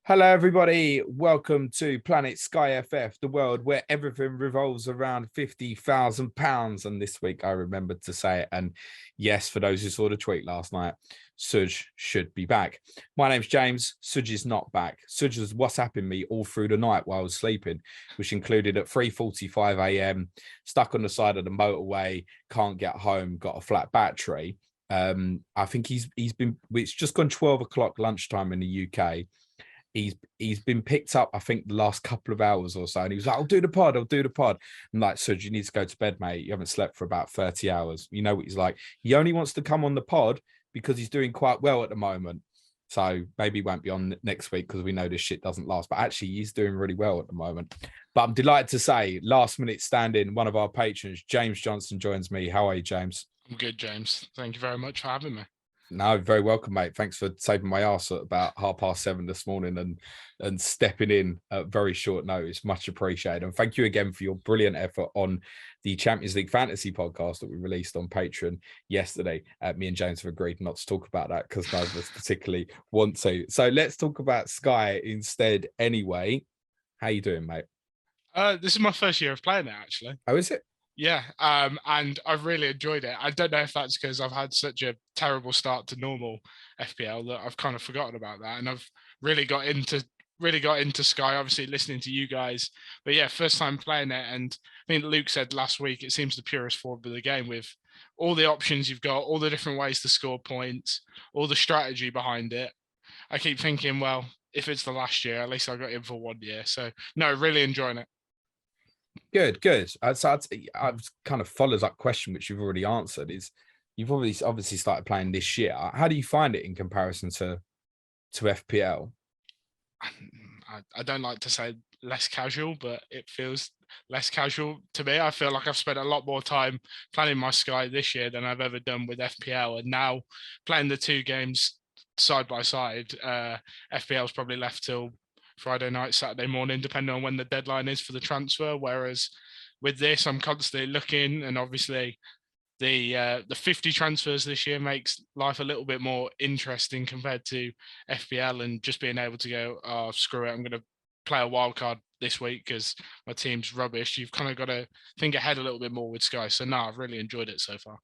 Hello, everybody. Welcome to Planet SkyFF, the world where everything revolves around £50,000. And this week I remembered to say it. And yes, for those who saw the tweet last night, Suj should be back. My name's James. Suj is not back. Suj was WhatsApping me all through the night while I was sleeping, which included at 3:45 a.m., stuck on the side of the motorway, can't get home, got a flat battery. I think he's been, it's just gone 12 o'clock lunchtime in the UK. He's been picked up, I think, the last couple of hours or so, and he was like, I'll do the pod. I'm like, Suj, you need to go to bed, mate. You haven't slept for about 30 hours. You know what he's like. He only wants to come on the pod because he's doing quite well at the moment. So maybe he won't be on next week because we know this shit doesn't last. But actually, he's doing really well at the moment. But I'm delighted to say, last minute stand-in, one of our patrons, James Johnson, joins me. How are you, James? I'm good, James. Thank you very much for having me. No, very welcome, mate. Thanks for saving my ass at about 7:30 this morning and stepping in at very short notice. Much appreciated. And thank you again for your brilliant effort on the Champions League Fantasy podcast that we released on Patreon yesterday. Me and James have agreed not to talk about that because neither of us particularly want to. So let's talk about Sky instead anyway. How you doing, mate? This is my first year of playing it, actually. Oh, is it? Yeah, and I've really enjoyed it. I don't know if that's because I've had such a terrible start to normal FPL that I've kind of forgotten about that, and I've really got into Sky. Obviously, listening to you guys, but yeah, first time playing it. And I think Luke said last week it seems the purest form of the game with all the options you've got, all the different ways to score points, all the strategy behind it. I keep thinking, well, if it's the last year, at least I got in for 1 year. So no, really enjoying it. Good. So I've kind of follows that question, which you've already answered. Is you've obviously started playing this year. How do you find it in comparison to FPL? I don't like to say less casual, but it feels less casual to me. I feel like I've spent a lot more time planning my Sky this year than I've ever done with FPL, and now playing the two games side by side. FPL's probably left till Friday night, Saturday morning, depending on when the deadline is for the transfer. Whereas with this, I'm constantly looking, and obviously the 50 transfers this year makes life a little bit more interesting compared to FPL, and just being able to go, oh, screw it, I'm going to play a wild card this week because my team's rubbish. You've kind of got to think ahead a little bit more with Sky. So no, I've really enjoyed it so far.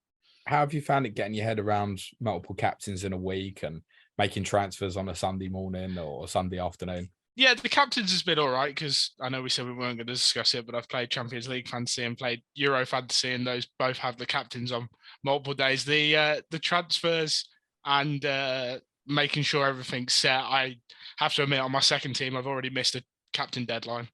How have you found it getting your head around multiple captains in a week and making transfers on a Sunday morning or Sunday afternoon? Yeah, the captains has been all right because I know we said we weren't going to discuss it, but I've played Champions League Fantasy and played Euro Fantasy, and those both have the captains on multiple days. The transfers and making sure everything's set. I have to admit, on my second team, I've already missed a captain deadline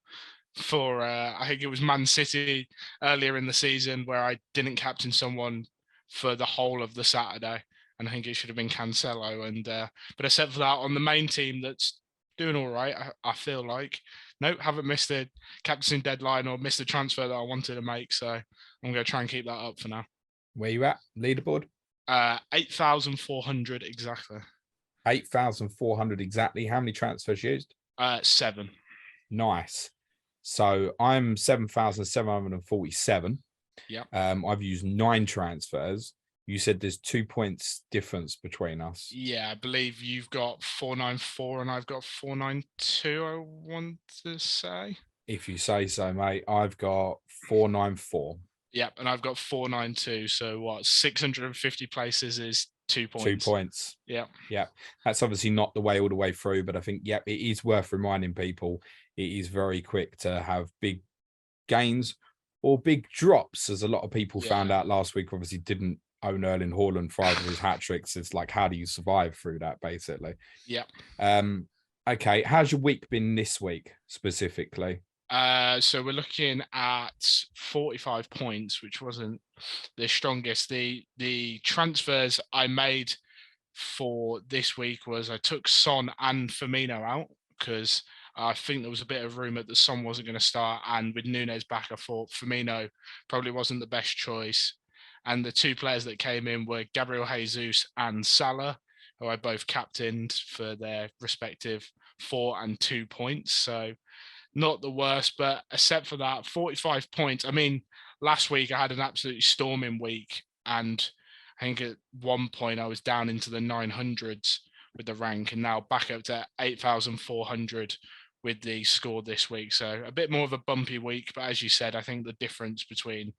for I think it was Man City earlier in the season where I didn't captain someone for the whole of the Saturday, and I think it should have been Cancelo. And but except for that, on the main team that's doing all right, I feel like. Nope, haven't missed a captain deadline or missed a transfer that I wanted to make. So I'm going to try and keep that up for now. Where you at? Leaderboard? 8,400 exactly. 8,400 exactly. How many transfers used? 7. Nice. So I'm 7,747. Yeah. I've used 9 transfers. You said there's 2 points difference between us. Yeah, I believe you've got 494 and I've got 492, I want to say. If you say so, mate. I've got 494. Yep, and I've got 492. So what, 650 places is 2 points. 2 points. Yeah. That's obviously not the way all the way through, but I think, it is worth reminding people it is very quick to have big gains or big drops, as a lot of people found out last week, obviously didn't own Erling Haaland for either of his hat tricks. It's like, how do you survive through that, basically? Yeah. Okay. How's your week been this week specifically? So we're looking at 45 points, which wasn't the strongest. The transfers I made for this week was I took Son and Firmino out because I think there was a bit of rumour that Son wasn't going to start, and with Nunes back, I thought Firmino probably wasn't the best choice. And the 2 players that came in were Gabriel Jesus and Salah, who I both captained for their respective 4 and 2 points. So not the worst, but except for that, 45 points. I mean, last week I had an absolutely storming week, and I think at one point I was down into the 900s with the rank, and now back up to 8,400 with the score this week. So a bit more of a bumpy week, but as you said, I think the difference between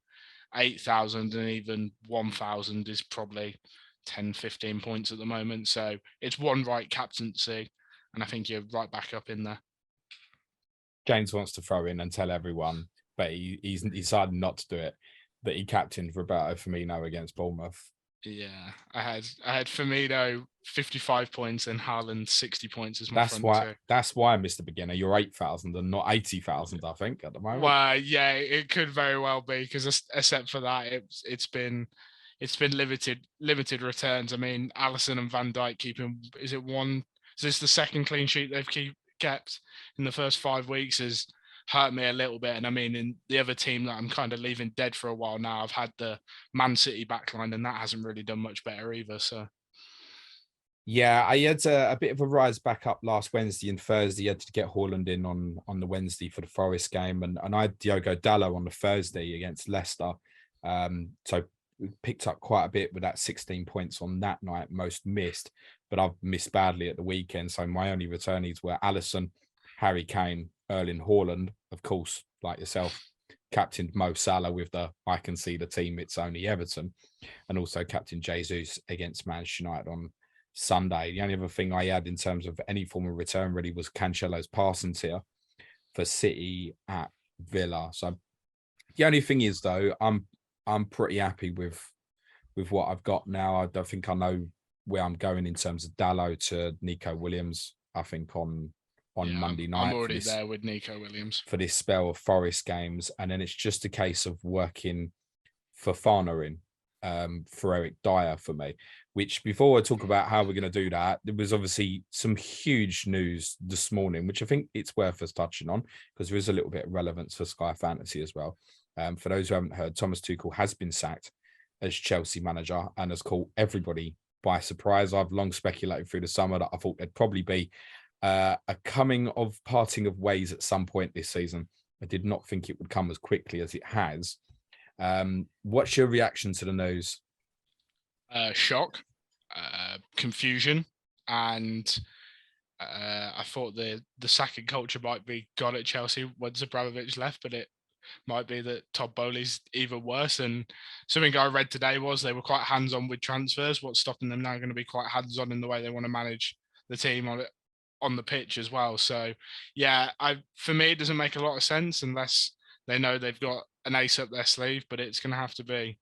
8,000 and even 1,000 is probably 10, 15 points at the moment. So it's one right captaincy, and I think you're right back up in there. James wants to throw in and tell everyone, but he's decided not to do it, that he captained Roberto Firmino against Bournemouth. Yeah, I had Firmino 55 points and Haaland 60 points as my front two. That's why, Mr. Beginner, you're 8,000 and not 80,000, I think, at the moment. Well, yeah, it could very well be, because except for that, it's been limited returns. I mean, Alisson and Van Dijk keeping, is this the second clean sheet they've kept in the first 5 weeks, has hurt me a little bit. And I mean, in the other team that I'm kind of leaving dead for a while now, I've had the Man City backline, and that hasn't really done much better either. So yeah, I had a bit of a rise back up last Wednesday and Thursday. I had to get Haaland in on the Wednesday for the Forest game, and I had Diogo Dalot on the Thursday against Leicester. So picked up quite a bit with that 16 points on that night, most missed, but I've missed badly at the weekend. So my only returnees were Alisson, Harry Kane, Erling Haaland, of course, like yourself, captained Mo Salah with the I can see the team, it's only Everton, and also captain Jesus against Manchester United on Sunday. The only other thing I had in terms of any form of return really was Cancelo's Parsons here for City at Villa. So the only thing is, though, I'm pretty happy with what I've got now. I don't think I know where I'm going in terms of Dalot to Nico Williams. I think on Monday night. I'm already there with Nico Williams for this spell of Forest games, and then it's just a case of working Fofana in for Eric Dyer for me. Which, before I talk about how we're going to do that, there was obviously some huge news this morning, which I think it's worth us touching on, because there is a little bit of relevance for Sky Fantasy as well. For those who haven't heard, Thomas Tuchel has been sacked as Chelsea manager and has caught everybody by surprise. I've long speculated through the summer that I thought there'd probably be a parting of ways at some point this season. I did not think it would come as quickly as it has. What's your reaction to the news? Shock, confusion, and I thought the sacking culture might be gone at Chelsea once Abramovich left, but it might be that Todd Bowley's even worse. And something I read today was they were quite hands-on with transfers. What's stopping them now going to be quite hands-on in the way they want to manage the team on the pitch as well. So yeah, for me, it doesn't make a lot of sense unless they know they've got an ace up their sleeve, but it's going to have to be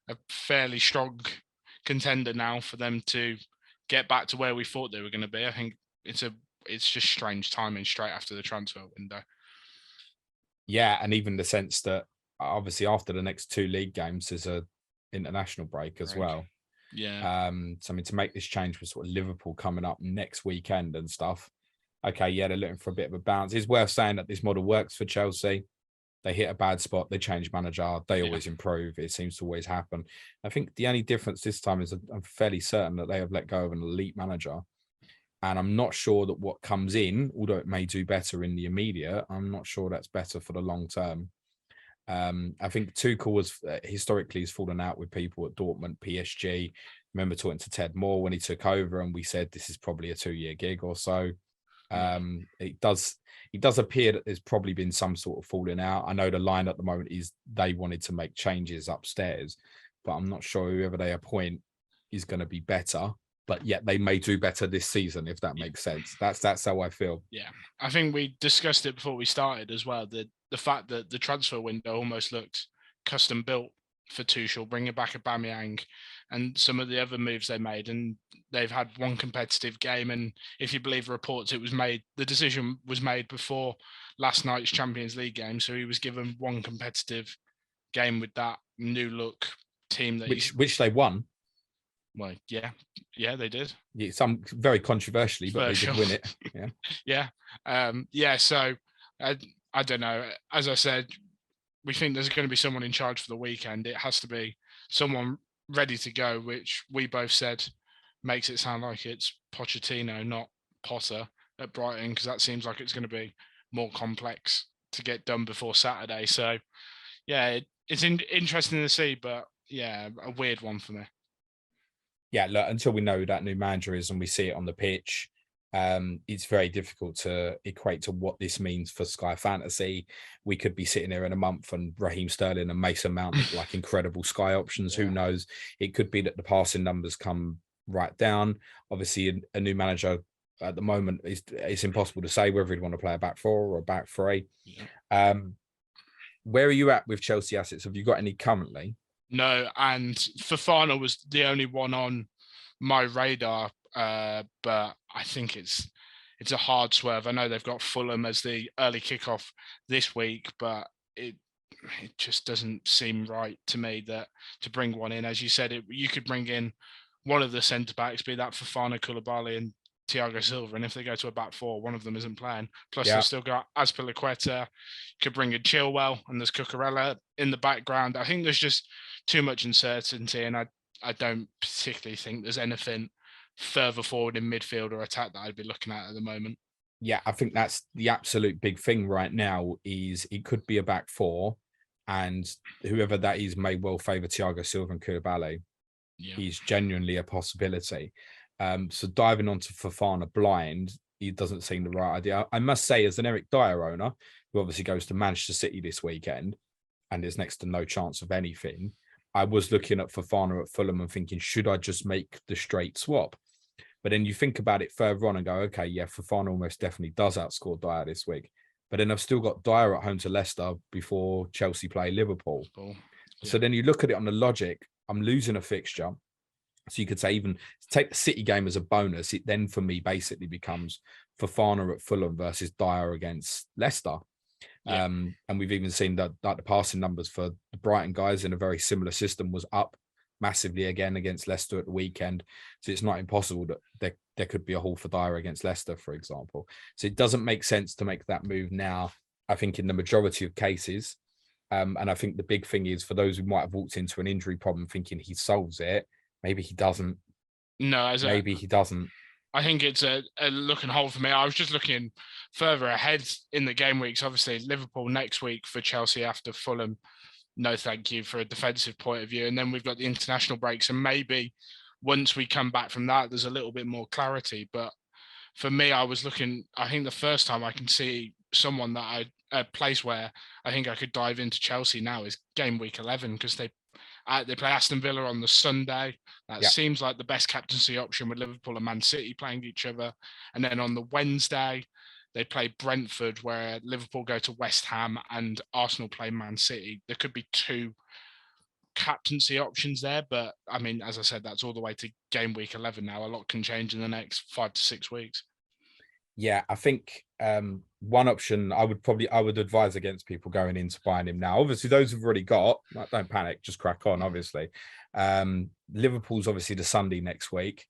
a fairly strong contender now for them to get back to where we thought they were going to be. I think it's just strange timing straight after the transfer window. Yeah, and even the sense that obviously after the next 2 league games, there's a international break as well. Yeah. So I mean, to make this change with sort of Liverpool coming up next weekend and stuff. Okay, yeah, they're looking for a bit of a bounce. It's worth saying that this model works for Chelsea. They hit a bad spot, they change manager, they always improve. It seems to always happen. I think the only difference this time is I'm fairly certain that they have let go of an elite manager. And I'm not sure that what comes in, although it may do better in the immediate, I'm not sure that's better for the long term. I think Tuchel was historically has fallen out with people at Dortmund, PSG. Remember talking to Ted Moore when he took over, and we said this is probably a 2-year gig or so. It does appear that there's probably been some sort of falling out. I know the line at the moment is they wanted to make changes upstairs, but I'm not sure whoever they appoint is going to be better. But yet they may do better this season, if that makes sense. That's how I feel. Yeah, I think we discussed it before we started as well. The fact that the transfer window almost looked custom built for Tuchel, bringing back Aubameyang and some of the other moves they made, and they've had one competitive game. And if you believe reports, the decision was made before last night's Champions League game, so he was given one competitive game with that new look team that which they won. Well, yeah, they did. Yeah, some very controversially, but they did win it. Yeah. So I don't know. As I said, we think there's going to be someone in charge for the weekend. It has to be someone ready to go, which we both said makes it sound like it's Pochettino, not Potter at Brighton, because that seems like it's going to be more complex to get done before Saturday. So yeah, it's interesting to see, but yeah, a weird one for me. Yeah, look, until we know who that new manager is and we see it on the pitch, it's very difficult to equate to what this means for Sky Fantasy. We could be sitting here in a month and Raheem Sterling and Mason Mount look like incredible Sky options. Who Yeah. knows? It could be that the passing numbers come right down. Obviously, a new manager at the moment it's impossible to say whether he'd want to play a back four or a back three. Yeah. Where are you at with Chelsea assets? Have you got any currently? No, and Fofana was the only one on my radar, but I think it's a hard swerve. I know they've got Fulham as the early kickoff this week, but it just doesn't seem right to me that to bring one in. As you said, you could bring in one of the centre backs, be that Fofana, Koulibaly, and Thiago Silva, and if they go to a back four, one of them isn't playing. Plus, they've still got Azpilicueta, could bring in Chilwell, and there's Cucurella in the background. I think there's just too much uncertainty, and I don't particularly think there's anything further forward in midfield or attack that I'd be looking at the moment. Yeah, I think that's the absolute big thing right now is it could be a back four, and whoever that is may well favour Thiago Silva and Koulibaly. Yeah. Is genuinely a possibility. So diving onto Fofana blind, it doesn't seem the right idea. I must say, as an Eric Dyer owner, who obviously goes to Manchester City this weekend, and there's next to no chance of anything, I was looking at Fofana at Fulham and thinking, should I just make the straight swap? But then you think about it further on and go, okay, yeah, Fofana almost definitely does outscore Dyer this week. But then I've still got Dyer at home to Leicester before Chelsea play Liverpool. Yeah. So then you look at it on the logic, I'm losing a fixture. So you could say even take the City game as a bonus. It then for me basically becomes Fofana at Fulham versus Dyer against Leicester. Yeah. And we've even seen that the passing numbers for the Brighton guys in a very similar system was up massively again against Leicester at the weekend. So it's not impossible that there could be a haul for Dyer against Leicester, for example. So it doesn't make sense to make that move now, I think, in the majority of cases. And I think the big thing is for those who might have walked into an injury problem thinking he solves it, maybe he doesn't. No, maybe he doesn't. I think it's a look and hold for me. I was just looking further ahead in the game weeks. Obviously, Liverpool next week for Chelsea after Fulham. No, thank you for a defensive point of view. And then we've got the international breaks. And maybe once we come back from that, there's a little bit more clarity. But for me, I was looking, I think the first time I can see someone that a place where I think I could dive into Chelsea now is game week 11 because they play Aston Villa on the Sunday. That seems like the best captaincy option with Liverpool and Man City playing each other. And then on the Wednesday, they play Brentford, where Liverpool go to West Ham and Arsenal play Man City. There could be two captaincy options there, but I mean, as I said, that's all the way to game week 11 now. A lot can change in the next 5 to 6 weeks. Yeah, I think one option I would advise against people going into buying him now. Obviously, those who've already got, don't panic, just crack on. Obviously, Liverpool's obviously the Sunday next week,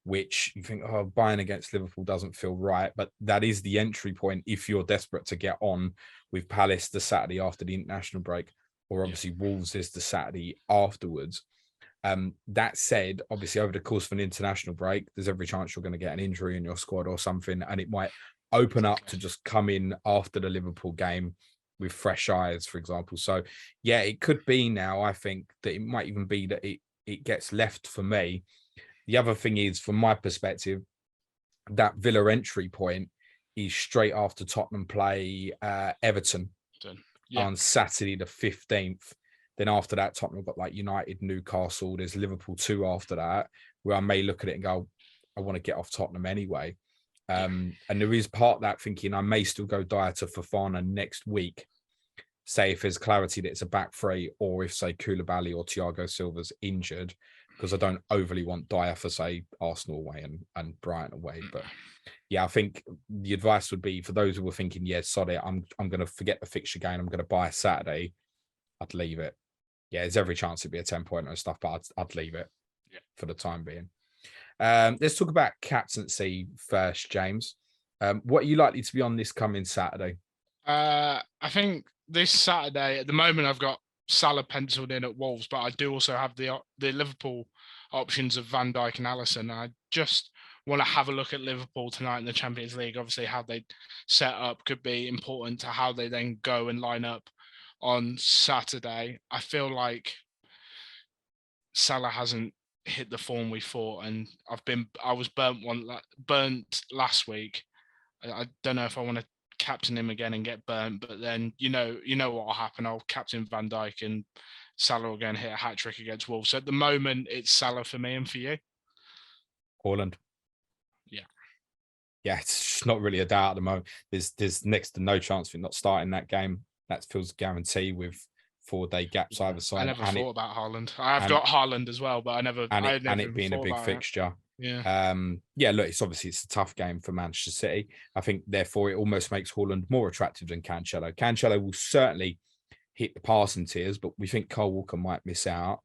which you think, oh, buying against Liverpool doesn't feel right, but that is the entry point if you're desperate to get on with Palace the Saturday after the international break, or obviously Wolves is the Saturday afterwards. That said, obviously over the course of an international break, there's every chance you're going to get an injury in your squad or something, and it might open up to just come in after the Liverpool game with fresh eyes, for example. So yeah, it could be now. I think that it might even be that it gets left for me. The other thing is, from my perspective, that Villa entry point is straight after Tottenham play Everton on Saturday the 15th. Then after that, Tottenham got like United, Newcastle. There's Liverpool 2 after that, where I may look at it and go, I want to get off Tottenham anyway. And there is part of that thinking I may still go Dyer to Fofana next week. Say if there's clarity that it's a back three, or if, say, Koulibaly or Thiago Silva's injured, because I don't overly want Dyer for, say, Arsenal away and Brighton away. But yeah, I think the advice would be for those who were thinking, yeah, sorry, I'm going to forget the fixture game, I'm going to buy Saturday, I'd leave it. Yeah, there's every chance it'd be a 10-pointer and stuff, but I'd leave it for the time being. Let's talk about captaincy first, James. What are you likely to be on this coming Saturday? I think this Saturday, at the moment, I've got Salah penciled in at Wolves, but I do also have the Liverpool options of Van Dijk and Alisson. I just want to have a look at Liverpool tonight in the Champions League. Obviously, how they set up could be important to how they then go and line up on Saturday. I feel like Salah hasn't hit the form we thought, and I was burnt last week. I don't know if I want to captain him again and get burnt, but then you know what will happen. I'll captain Van Dijk and Salah will again hit a hat trick against Wolves. So at the moment, it's Salah for me and for you. Haaland. Yeah. Yeah, it's just not really a doubt at the moment. There's next to no chance for not starting that game. That feels guaranteed with 4-day gaps either side. I never thought about Haaland. I have got Haaland as well, but I never. And it being a big fixture. Yeah. Yeah, look, it's a tough game for Manchester City. I think therefore it almost makes Haaland more attractive than Cancelo. Cancelo will certainly hit the passing tiers, but we think Kyle Walker might miss out.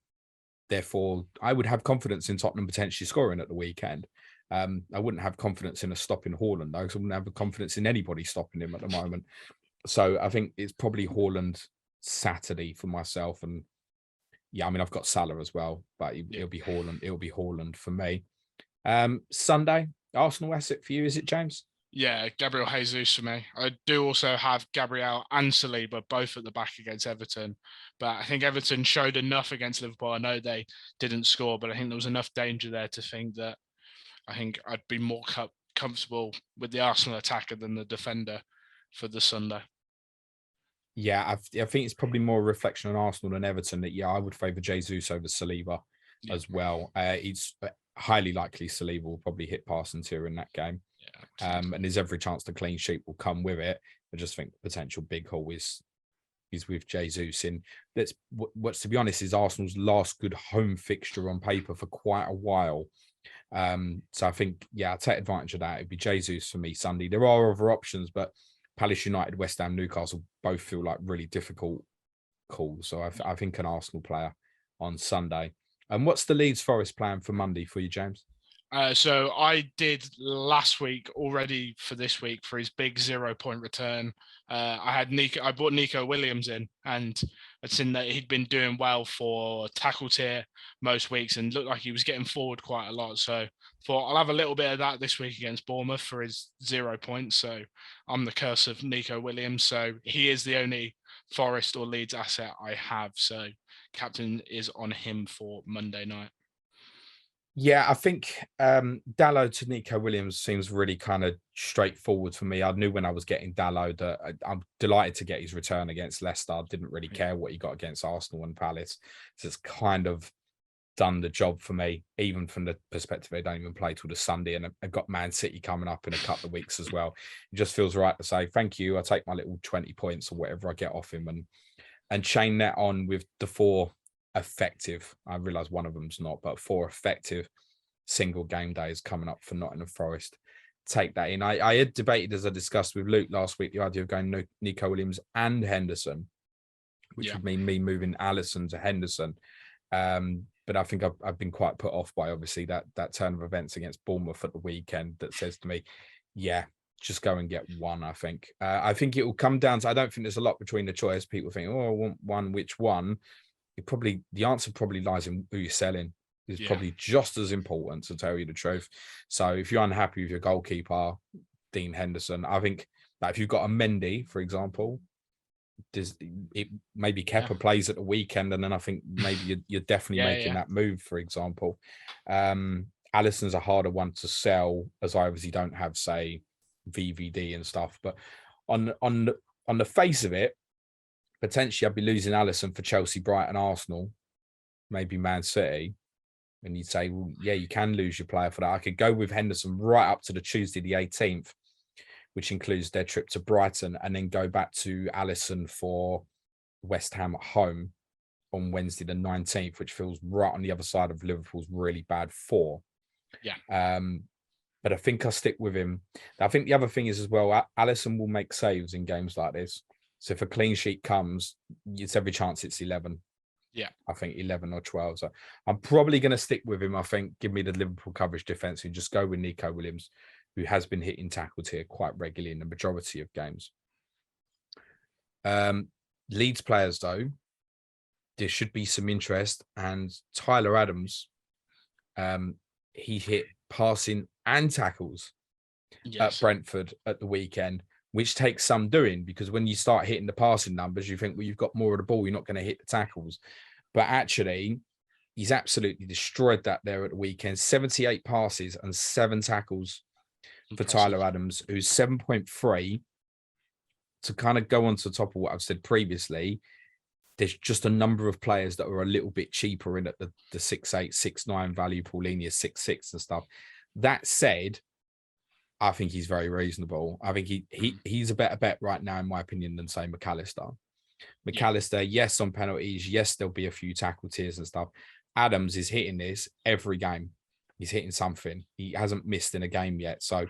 Therefore, I would have confidence in Tottenham potentially scoring at the weekend. I wouldn't have confidence in a stopping Haaland, though, because I wouldn't have confidence in anybody stopping him at the moment. So I think it's probably Haaland Saturday for myself. And yeah, I mean, I've got Salah as well, but it'll be Haaland. It'll be Haaland for me. Sunday, Arsenal Essex for you, is it, James? Yeah, Gabriel Jesus for me. I do also have Gabriel and Saliba both at the back against Everton. But I think Everton showed enough against Liverpool. I know they didn't score, but I think there was enough danger there to think that I think I'd be more comfortable with the Arsenal attacker than the defender for the Sunday. Yeah, I think it's probably more a reflection on Arsenal than Everton that, yeah, I would favour Jesus over Saliba as well. It's highly likely Saliba will probably hit passing tier in that game. And there's every chance the clean sheet will come with it. I just think the potential big hole is with Jesus in what's, to be honest, is Arsenal's last good home fixture on paper for quite a while. So I think, yeah, I'll take advantage of that. It'd be Jesus for me Sunday. There are other options, but Palace United, West Ham, Newcastle both feel like really difficult calls. So I think an Arsenal player on Sunday. And what's the Leeds Forest plan for Monday for you, James? So I did last week already for this week for his big 0-point return. I brought Nico Williams in, and I'd seen that he'd been doing well for tackle tier most weeks and looked like he was getting forward quite a lot. So thought I'll have a little bit of that this week against Bournemouth for his 0 points. So I'm the curse of Nico Williams. So he is the only Forest or Leeds asset I have. So captain is on him for Monday night. Yeah, I think Dalot to Nico Williams seems really kind of straightforward for me. I knew when I was getting Dalot that I'm delighted to get his return against Leicester. I didn't really care what he got against Arsenal and Palace. So it's kind of done the job for me, even from the perspective they don't even play till the Sunday, and I've got Man City coming up in a couple of weeks as well. It just feels right to say thank you. I take my little 20 points or whatever I get off him and chain that on with the 4 effective. I realise one of them's not, but 4 effective single game days coming up for Nottingham Forest. Take that in. I had debated, as I discussed with Luke last week, the idea of going Nico Williams and Henderson, which would mean me moving Alisson to Henderson. But I think I've been quite put off by obviously that turn of events against Bournemouth at the weekend that says to me, yeah, just go and get one. I think it will come down to, I don't think there's a lot between the choice. People think, oh, I want one, which one? The answer probably lies in who you're selling. Is probably just as important, to tell you the truth. So if you're unhappy with your goalkeeper, Dean Henderson, I think that if you've got a Mendy, for example, maybe Kepa plays at the weekend, and then I think maybe you're definitely making that move, for example. Alisson's a harder one to sell, as I obviously don't have, say, VVD and stuff. But on the face of it, potentially I'd be losing Alisson for Chelsea, Brighton, Arsenal, maybe Man City. And you'd say, well, yeah, you can lose your player for that. I could go with Henderson right up to the Tuesday, the 18th, which includes their trip to Brighton, and then go back to Alisson for West Ham at home on Wednesday, the 19th, which feels right on the other side of Liverpool's really bad 4. Yeah. But I think I'll stick with him. I think the other thing is as well, Alisson will make saves in games like this. So if a clean sheet comes, it's every chance it's 11. Yeah, I think 11 or 12. So I'm probably going to stick with him. I think give me the Liverpool coverage defense and just go with Nico Williams, who has been hitting tackles here quite regularly in the majority of games. Leeds players, though, there should be some interest. And Tyler Adams, he hit passing and tackles at Brentford at the weekend, which takes some doing, because when you start hitting the passing numbers, you think, well, you've got more of the ball, you're not going to hit the tackles. But actually, he's absolutely destroyed that there at the weekend. 78 passes and 7 tackles for Tyler Adams, who's 7.3. To kind of go on to the top of what I've said previously, there's just a number of players that are a little bbit cheaper in at the 6'8", 6'9" value. Paulinia 6'6" and stuff. That said, I think he's very reasonable. I think he's a better bet right now, in my opinion, than say McAllister. McAllister, yes, on penalties, yes, there'll be a few tackle tiers and stuff. Adams is hitting this every game. He's hitting something. He hasn't missed in a game yet. So,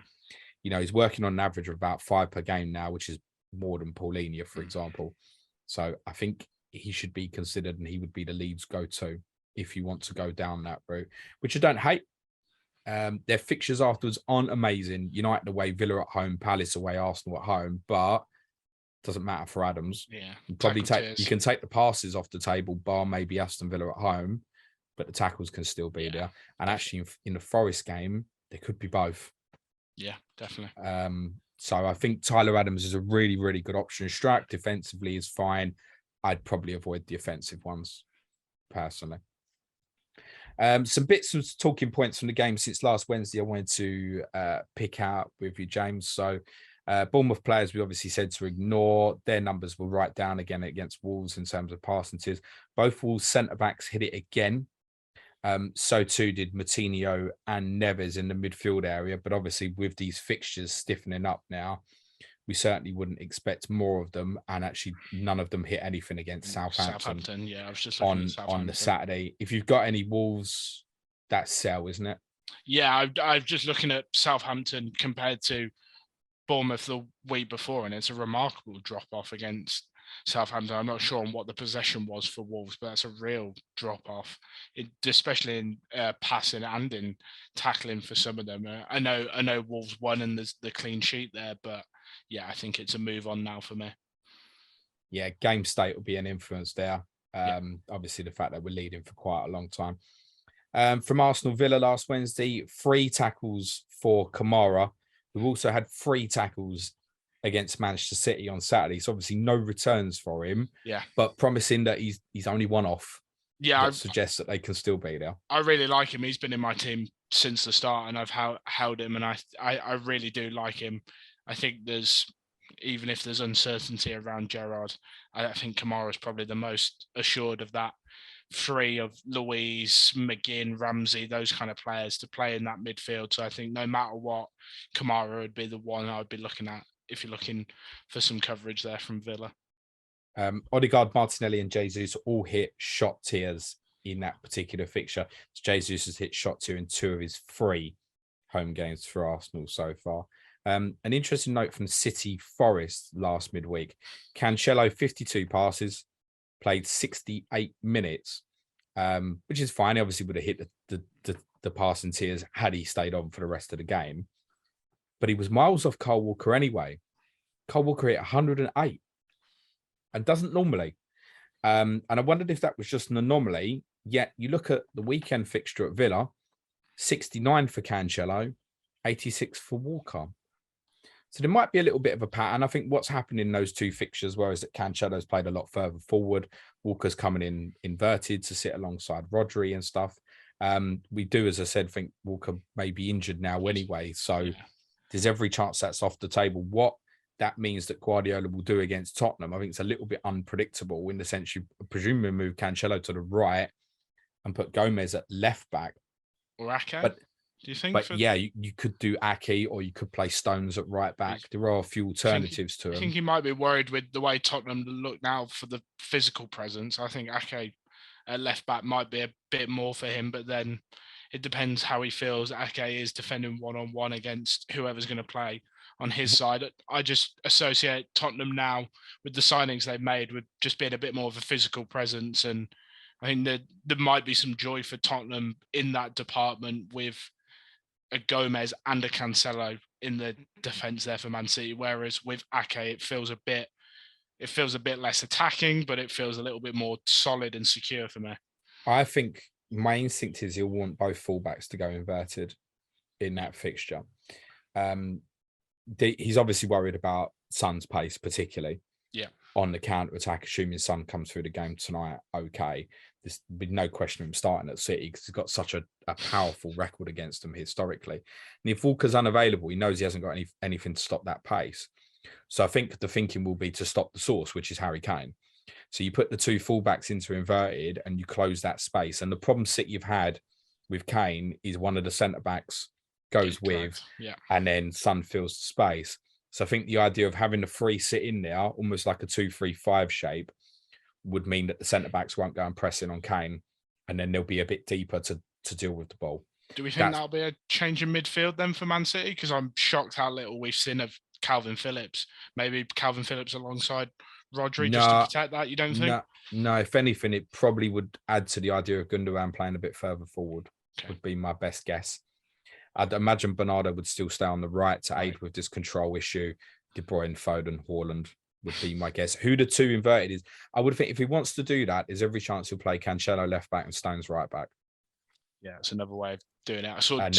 he's working on an average of about 5 per game now, which is more than Paulinia, for example. So I think he should be considered, and he would be the Leeds go-to if you want to go down that route, which I don't hate. Their fixtures afterwards aren't amazing. United away, Villa at home, Palace away, Arsenal at home, but doesn't matter for Adams. Yeah, you can take the passes off the table, bar maybe Aston Villa at home, but the tackles can still be there. And actually, in the Forest game, there could be both. Yeah, definitely. So I think Tyler Adams is a really, really good option. Strack defensively is fine. I'd probably avoid the offensive ones, personally. Some bits of talking points from the game since last Wednesday I wanted to pick out with you, James. So Bournemouth players, we obviously said to ignore. Their numbers were right down again against Wolves in terms of passing tiers. Both Wolves centre-backs hit it again. So too did Moutinho and Neves in the midfield area. But obviously with these fixtures stiffening up now, we certainly wouldn't expect more of them. And actually none of them hit anything against Southampton. Yeah, I was just looking at Southampton on the Saturday. If you've got any Wolves, that's sell, isn't it? Yeah, I'm just looking at Southampton compared to Bournemouth the week before, and it's a remarkable drop-off against Southampton. I'm not sure on what the possession was for Wolves, but that's a real drop-off, especially in passing and in tackling for some of them. I know Wolves won and there's the clean sheet there, but yeah, I think it's a move on now for me. Yeah, game state will be an influence there. Obviously, the fact that we're leading for quite a long time. From Arsenal Villa last Wednesday, 3 tackles for Kamara. We've also had 3 tackles against Manchester City on Saturday. So obviously no returns for him. Yeah. But promising that he's only one off. Yeah. That suggests that they can still be there. I really like him. He's been in my team since the start, and I've held him, and I really do like him. I think even if there's uncertainty around Gerrard, I think Kamara is probably the most assured of that 3 of Louise, McGinn, Ramsey, those kind of players to play in that midfield. So I think no matter what, Kamara would be the one I'd be looking at if you're looking for some coverage there from Villa. Odegaard, Martinelli and Jesus all hit shot tiers in that particular fixture. Jesus has hit shot tier in 2 of his 3 home games for Arsenal so far. An interesting note from City Forest last midweek. Cancelo, 52 passes, played 68 minutes, which is fine. He obviously would have hit the passing tiers had he stayed on for the rest of the game. But he was miles off Kyle Walker anyway. Kyle Walker hit 108 and doesn't normally. And I wondered if that was just an anomaly. Yet you look at the weekend fixture at Villa, 69 for Cancelo, 86 for Walker. So there might be a little bit of a pattern. I think what's happened in those 2 fixtures, whereas that Cancelo's played a lot further forward, Walker's coming in inverted to sit alongside Rodri and stuff. We do, as I said, think Walker may be injured now anyway. So there's every chance that's off the table. What that means that Guardiola will do against Tottenham, I think it's a little bit unpredictable in the sense you presumably move Cancelo to the right and put Gomez at left back. Or Ake, but do you think? But you could do Ake or you could play Stones at right back. There are a few alternatives to him. I think he might be worried with the way Tottenham look now for the physical presence. I think Ake at left back might be a bit more for him, but then it depends how he feels. Ake is defending one-on-one against whoever's going to play on his side. I just associate Tottenham now with the signings they've made with just being a bit more of a physical presence. And I think that there might be some joy for Tottenham in that department with a Gomez and a Cancelo in the defence there for Man City. Whereas with Ake, it feels a bit less attacking, but it feels a little bit more solid and secure for me. I think my instinct is he'll want both fullbacks to go inverted in that fixture. He's obviously worried about Son's pace, particularly. Yeah. on the counter attack, assuming Son comes through the game tonight. Okay, there's been no question of him starting at City because he's got such a powerful record against them historically. And if Walker's unavailable, he knows he hasn't got anything to stop that pace. So I think the thinking will be to stop the source, which is Harry Kane. So you put the two fullbacks into inverted and you close that space. And the problem City have had with Kane is one of the centre backs goes with, and then Son fills the space. So I think the idea of having the three sit in there, almost like a 2-3-5 shape, would mean that the centre backs won't go and press in on Kane, and then they'll be a bit deeper to deal with the ball. Do we think that'll be a change in midfield then for Man City? Because I'm shocked how little we've seen of Calvin Phillips. Maybe Calvin Phillips alongside Rodri just to protect that. You don't think? No. If anything, it probably would add to the idea of Gundogan playing a bit further forward. Would be my best guess. I'd imagine Bernardo would still stay on the right to aid with this control issue. De Bruyne, Foden, Haaland would be my guess. Who the two inverted is, I would think if he wants to do that, there's every chance he'll play Cancelo left back and Stones right back. Yeah, it's another way of doing it. I saw and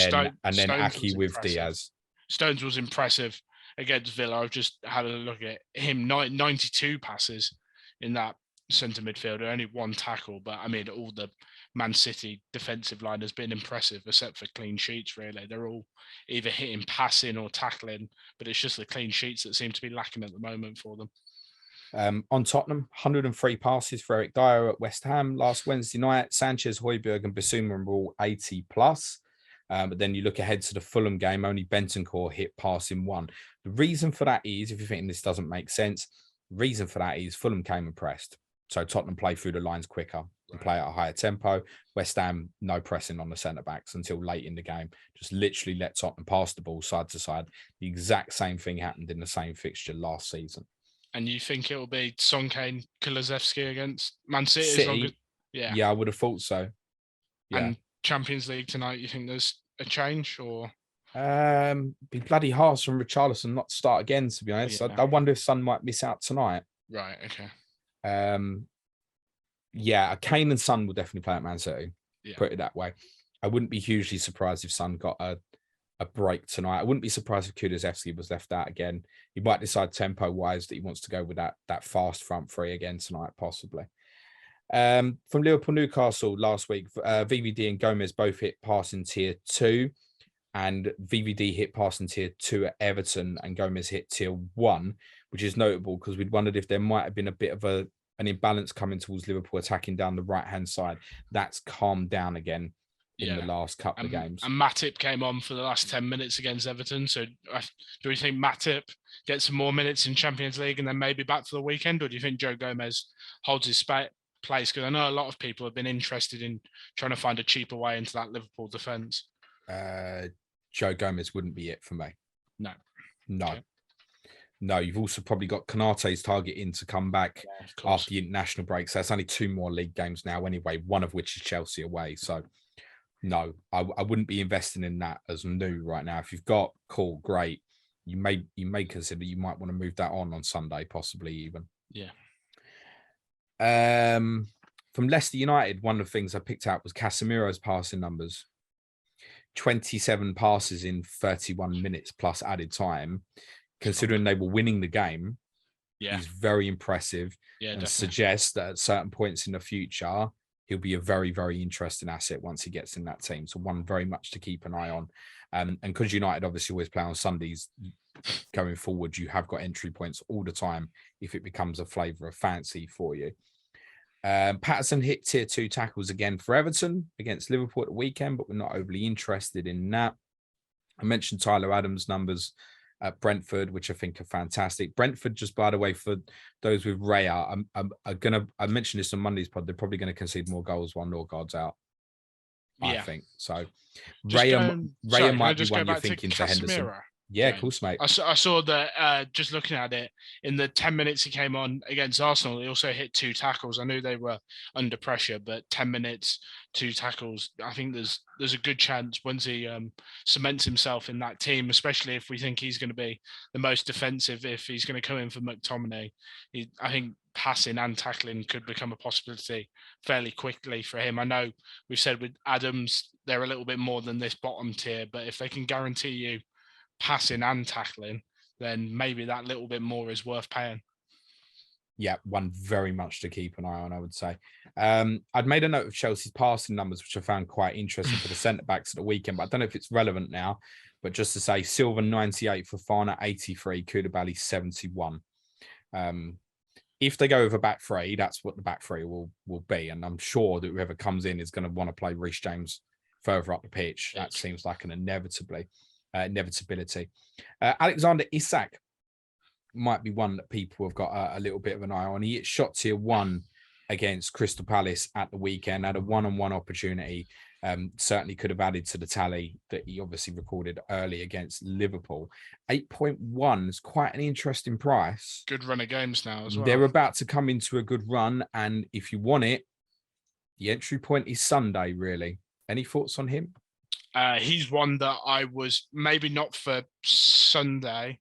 then Aki with Diaz. Stones was impressive against Villa. I've just had a look at him, 92 passes in that centre midfielder, only one tackle. But I mean, all the Man City defensive line has been impressive, except for clean sheets, really. They're all either hitting passing or tackling, but it's just the clean sheets that seem to be lacking at the moment for them. On Tottenham, 103 passes for Eric Dyer at West Ham last Wednesday night. Sanchez, Højbjerg and Bissouma were all 80 plus. But then you look ahead to the Fulham game, only Bentancur hit passing one. The reason for that is, if you're thinking this doesn't make sense, the reason for that is Fulham came and pressed. So Tottenham play through the lines quicker and play at a higher tempo. West Ham, no pressing on the centre-backs until late in the game. Just literally let Tottenham pass the ball side to side. The exact same thing happened in the same fixture last season. And you think it will be Son, Kane, Kulusevski against Man City? Yeah, I would have thought so. Yeah. And Champions League tonight, you think there's a change or? Be bloody harsh from Richarlison not to start again, to be honest. I wonder if Son might miss out tonight. Right, okay. Yeah, Kane and Son will definitely play at Man City. Put it that way. I wouldn't be hugely surprised if Son got a break tonight. I wouldn't be surprised if Kulusevski was left out again. He might decide tempo-wise that he wants to go with that fast front three again tonight, possibly. From Liverpool Newcastle last week, VVD and Gomez both hit passing tier 2, and VVD hit passing tier 2 at Everton, and Gomez hit tier 1, which is notable because we'd wondered if there might have been a bit of an imbalance coming towards Liverpool attacking down the right-hand side. That's calmed down again in the last couple of games. And Matip came on for the last 10 minutes against Everton. So do we think Matip gets some more minutes in Champions League and then maybe back for the weekend? Or do you think Joe Gomez holds his place? Because I know a lot of people have been interested in trying to find a cheaper way into that Liverpool defence. Joe Gomez wouldn't be it for me. No. Okay. No, you've also probably got Konate's target in to come back after the international break. So that's only 2 more league games now anyway, one of which is Chelsea away. So no, I wouldn't be investing in that as new right now. If you've got cool, great. You may consider you might want to move that on Sunday, possibly even. Yeah. From Leicester United, one of the things I picked out was Casemiro's passing numbers. 27 passes in 31 minutes plus added time. Considering they were winning the game, he's very impressive and suggests that at certain points in the future, he'll be a very, very interesting asset once he gets in that team. So one very much to keep an eye on. And because United obviously always play on Sundays going forward, you have got entry points all the time if it becomes a flavour of fancy for you. Patterson hit tier 2 tackles again for Everton against Liverpool at the weekend, but we're not overly interested in that. I mentioned Tyler Adams' numbers at Brentford, which I think are fantastic. Brentford, just by the way, for those with Raya, I mentioned this on Monday's pod, they're probably going to concede more goals while Norgard's out. I think so. Raya might be one you're thinking to Henderson. Yeah, of course, mate. I saw that just looking at it, in the 10 minutes he came on against Arsenal, he also hit 2 tackles. I knew they were under pressure, but 10 minutes, 2 tackles. I think there's a good chance once he cements himself in that team, especially if we think he's going to be the most defensive, if he's going to come in for McTominay. I think passing and tackling could become a possibility fairly quickly for him. I know we've said with Adams, they're a little bit more than this bottom tier, but if they can guarantee you passing and tackling, then maybe that little bit more is worth paying. Yeah, one very much to keep an eye on, I would say. I'd made a note of Chelsea's passing numbers, which I found quite interesting for the centre backs at the weekend, but I don't know if it's relevant now. But just to say, Silva 98, Fofana 83, Koulibaly 71. If they go with a back three, that's what the back three will be. And I'm sure that whoever comes in is going to want to play Reece James further up the pitch. That seems like an inevitability. Alexander Isak might be one that people have got a little bit of an eye on. He hit shot tier 1 against Crystal Palace at the weekend, had a one-on-one opportunity. Certainly could have added to the tally that he obviously recorded early against Liverpool. 8.1 is quite an interesting price. Good run of games now as well. They're about to come into a good run, and if you want it, the entry point is Sunday, really. Any thoughts on him? He's one that I was maybe not for Sunday,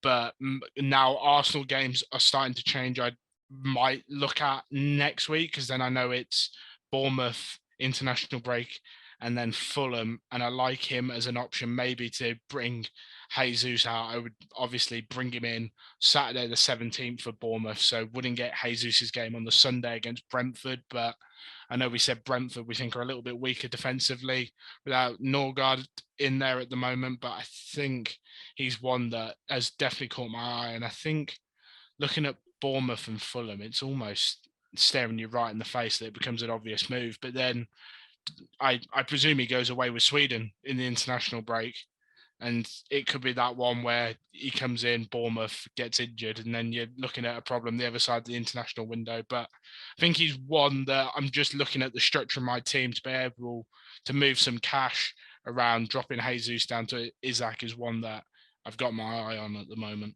but now Arsenal games are starting to change. I might look at next week, because then I know it's Bournemouth international break and then Fulham, and I like him as an option maybe to bring Jesus out. I would obviously bring him in Saturday the 17th for Bournemouth, so wouldn't get Jesus's game on the Sunday against Brentford. But I know we said Brentford we think are a little bit weaker defensively without Norgard in there at the moment, but I think he's one that has definitely caught my eye. And I think looking at Bournemouth and Fulham, it's almost staring you right in the face that it becomes an obvious move. But then I presume he goes away with Sweden in the international break, and it could be that one where he comes in, Bournemouth gets injured, and then you're looking at a problem the other side of the international window. But I think he's one that I'm just looking at the structure of my team to be able to move some cash around. Dropping Jesus down to Isak is one that I've got my eye on at the moment.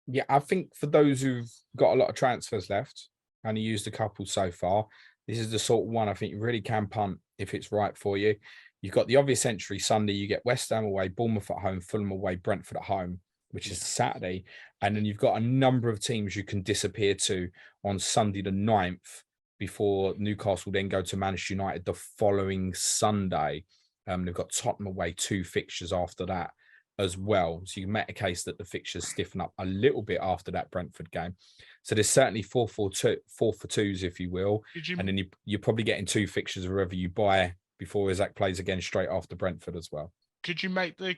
Yeah, I think for those who've got a lot of transfers left and used a couple so far, this is the sort of one I think you really can punt if it's right for you. You've got the obvious entry Sunday. You get West Ham away, Bournemouth at home, Fulham away, Brentford at home, which is Saturday. And then you've got a number of teams you can disappear to on Sunday the 9th before Newcastle then go to Manchester United the following Sunday. They've got Tottenham away, 2 fixtures after that as well. So you can make a case that the fixtures stiffen up a little bit after that Brentford game. So there's certainly 4 for 2s, if you will. And then you're probably getting 2 fixtures wherever you buy before Isak plays again straight after Brentford as well. Could you make the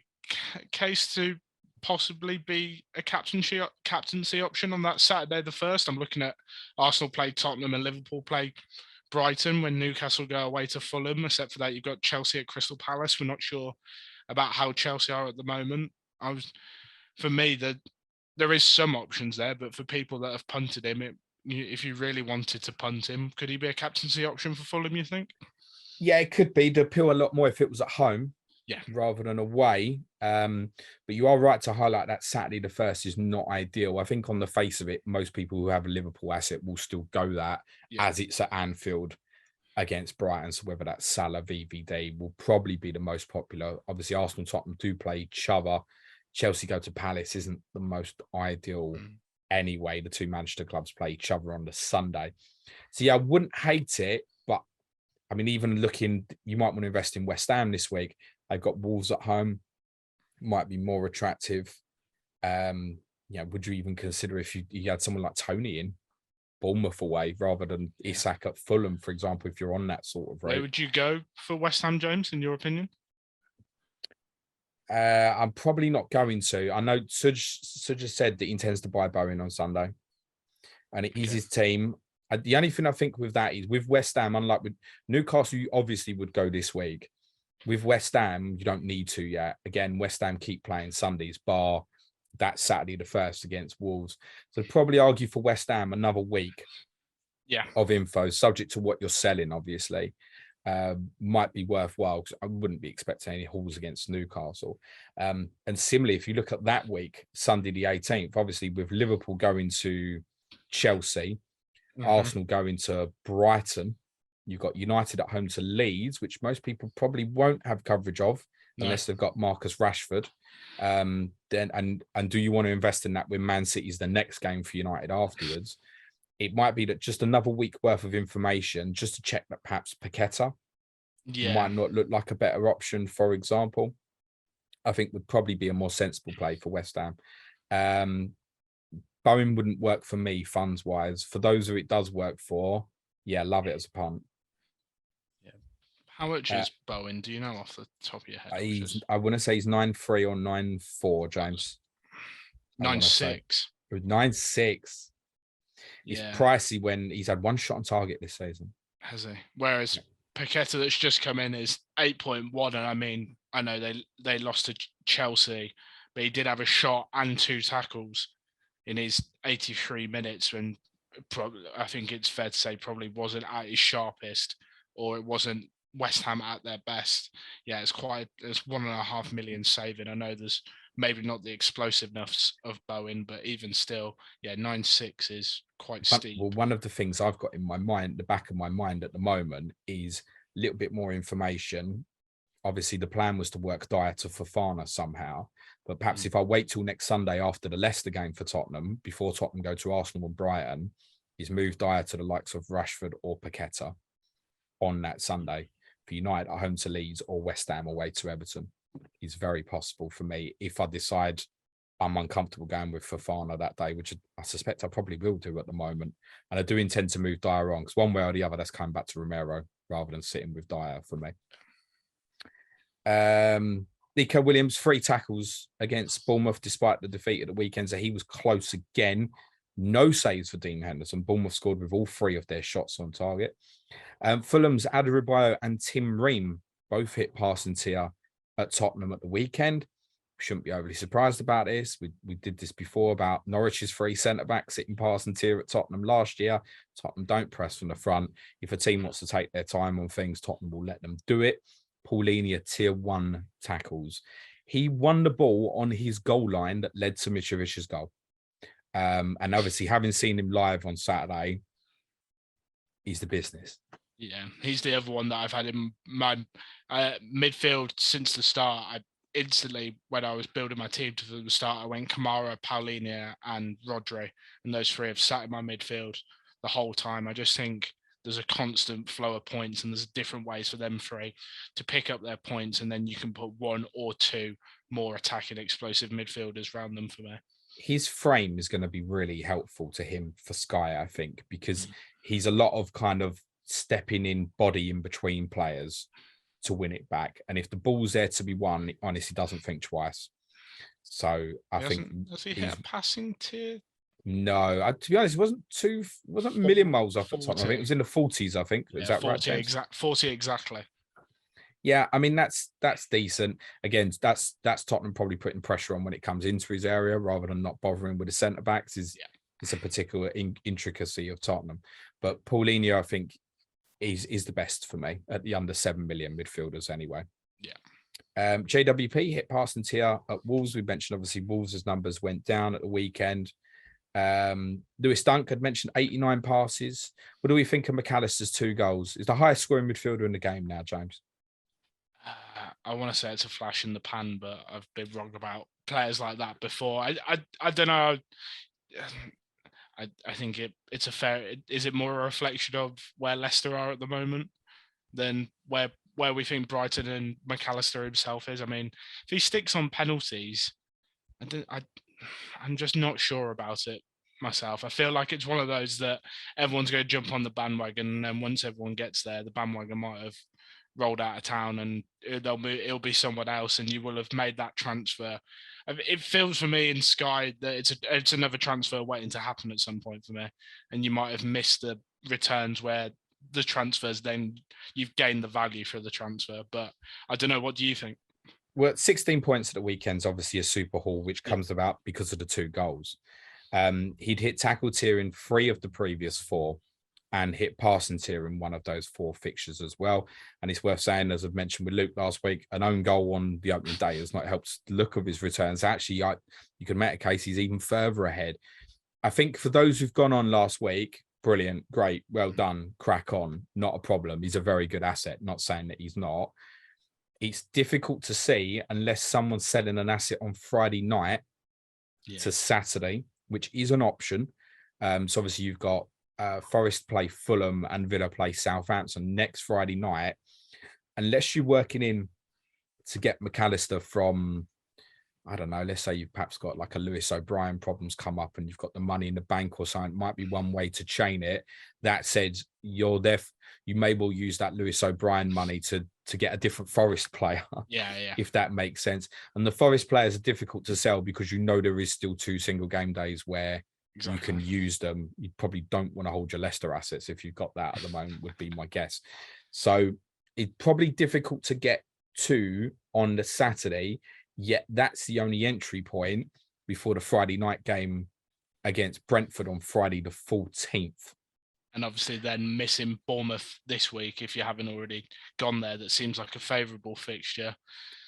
case to possibly be a captaincy option on that Saturday the 1st? I'm looking at Arsenal play Tottenham and Liverpool play Brighton when Newcastle go away to Fulham. Except for that, you've got Chelsea at Crystal Palace. We're not sure about how Chelsea are at the moment. For me, there is some options there, but for people that have punted him, if you really wanted to punt him, could he be a captaincy option for Fulham, you think? Yeah, it could be. They'd appeal a lot more if it was at home, rather than away. But you are right to highlight that Saturday the 1st is not ideal. I think on the face of it, most people who have a Liverpool asset will still go that as it's at Anfield against Brighton. So whether that's Salah, VVD will probably be the most popular. Obviously, Arsenal and Tottenham do play each other. Chelsea go to Palace isn't the most ideal anyway. The 2 Manchester clubs play each other on the Sunday. So yeah, I wouldn't hate it, but I mean, even looking, you might want to invest in West Ham this week. They've got Wolves at home, might be more attractive. Would you even consider if you had someone like Tony in Bournemouth away rather than Isak at Fulham, for example, if you're on that sort of rate? Where would you go for West Ham, James, in your opinion? I'm probably not going to. I know Suj has said that he intends to buy Bowen on Sunday, and it is his team. The only thing I think with that is with West Ham, unlike with Newcastle, you obviously would go this week. With West Ham, you don't need to yet. Again, West Ham keep playing Sundays, bar that Saturday the 1st against Wolves. So I'd probably argue for West Ham another week of info, subject to what you're selling, obviously. Might be worthwhile because I wouldn't be expecting any hauls against Newcastle. And similarly, if you look at that week, Sunday the 18th, obviously with Liverpool going to Chelsea, Arsenal going to Brighton, you've got United at home to Leeds, which most people probably won't have coverage of unless they've got Marcus Rashford. Then do you want to invest in that when Man City's the next game for United afterwards? It might be that just another week worth of information just to check that perhaps Paqueta might not look like a better option, for example. I think would probably be a more sensible play for West Ham. Bowen wouldn't work for me funds wise. For those who it does work for, yeah, love it as a punt. Yeah. How much is Bowen? Do you know off the top of your head? I want to say he's 9.3 or 9.4, James. 9.6. 9.6. It's pricey when he's had one shot on target this season. Has he? Whereas Paqueta that's just come in is 8.1, and I mean, I know they lost to Chelsea, but he did have a shot and 2 tackles in his 83 minutes when I think it's fair to say probably wasn't at his sharpest, or it wasn't West Ham at their best. Yeah, it's 1.5 million saving. I know there's maybe not the explosiveness of Bowen, but even still, 9.6 is quite steep. Well, one of the things I've got in my mind, the back of my mind at the moment, is a little bit more information. Obviously, the plan was to work Dyer to Fofana somehow, but perhaps if I wait till next Sunday after the Leicester game for Tottenham, before Tottenham go to Arsenal and Brighton, is move Dyer to the likes of Rashford or Paqueta on that Sunday for United at home to Leeds or West Ham away to Everton. Is very possible for me if I decide I'm uncomfortable going with Fofana that day, which I suspect I probably will do at the moment. And I do intend to move Dyer on, because one way or the other, that's coming back to Romero rather than sitting with Dyer for me. Nico Williams, 3 tackles against Bournemouth despite the defeat at the weekend, so he was close again. No saves for Dean Henderson. Bournemouth scored with all 3 of their shots on target. Fulham's Adarabioyo and Tim Ream both hit passing tier at Tottenham at the weekend. Shouldn't be overly surprised about this. We did this before about Norwich's 3 centre-backs sitting passing tier at Tottenham last year. Tottenham don't press from the front. If a team wants to take their time on things, Tottenham will let them do it. Paulinho, tier 1 tackles. He won the ball on his goal line that led to Mitrovic's goal. And obviously, having seen him live on Saturday, he's the business. Yeah, he's the other one that I've had in my midfield since the start. I instantly, when I was building my team to the start, I went Kamara, Paulinho, and Rodri, and those 3 have sat in my midfield the whole time. I just think there's a constant flow of points, and there's different ways for them 3 to pick up their points, and then you can put 1 or 2 more attacking explosive midfielders around them for me. His frame is going to be really helpful to him for Sky, I think, because he's a lot of kind of stepping in body in between players to win it back. And if the ball's there to be won, he honestly doesn't think twice. So I think... Has he hit a passing tier? No, to be honest, it wasn't a million miles off at Tottenham. I think it was in the 40s, I think. Is that 40, right, 40 exactly. Yeah, I mean, that's decent. Again, that's Tottenham probably putting pressure on when it comes into his area rather than not bothering with the centre-backs. It's a particular intricacy of Tottenham. But Paulinho, I think, is the best for me at the under 7 million midfielders anyway. Yeah. JWP hit passing tier at Wolves. We mentioned, obviously, Wolves' numbers went down at the weekend. Lewis Dunk had mentioned 89 passes. What do we think of McAllister's 2 goals? Is the highest scoring midfielder in the game now, James? I want to say it's a flash in the pan, but I've been wrong about players like that before. I don't know. I think it's a fair. Is it more a reflection of where Leicester are at the moment than where we think Brighton and McAllister himself is? I mean, if he sticks on penalties, I'm just not sure about it myself. I feel like it's one of those that everyone's going to jump on the bandwagon, and then once everyone gets there, the bandwagon might have rolled out of town, and it'll be someone else, and you will have made that transfer. It feels for me in Sky that it's another transfer waiting to happen at some point for me, and you might have missed the returns where the transfers, then you've gained the value for the transfer. But I don't know. What do you think? Well, 16 points at the weekend's obviously a super haul, which comes about because of the 2 goals. He'd hit tackle tier in 3 of the previous 4 and hit passing tier in 1 of those 4 fixtures as well. And it's worth saying, as I've mentioned with Luke last week, an own goal on the opening day has not helped the look of his returns. Actually, you can make a case he's even further ahead. I think for those who've gone on last week, brilliant, great, well done, crack on, not a problem. He's a very good asset, not saying that he's not. It's difficult to see unless someone's selling an asset on Friday night to Saturday, which is an option. So obviously you've got Forest play Fulham and Villa play Southampton next Friday night. Unless you're working in to get McAllister from, I don't know, let's say you've perhaps got like a Lewis O'Brien problems come up and you've got the money in the bank or something, might be one way to chain it. That said, you may well use that Lewis O'Brien money to get a different Forest player. Yeah. If that makes sense. And the Forest players are difficult to sell because there is still 2 single game days where you can use them. You probably don't want to hold your Leicester assets if you've got that at the moment, would be my guess. So it's probably difficult to get to on the Saturday. Yet that's the only entry point before the Friday night game against Brentford on Friday the 14th. And obviously then missing Bournemouth this week, if you haven't already gone there, that seems like a favourable fixture.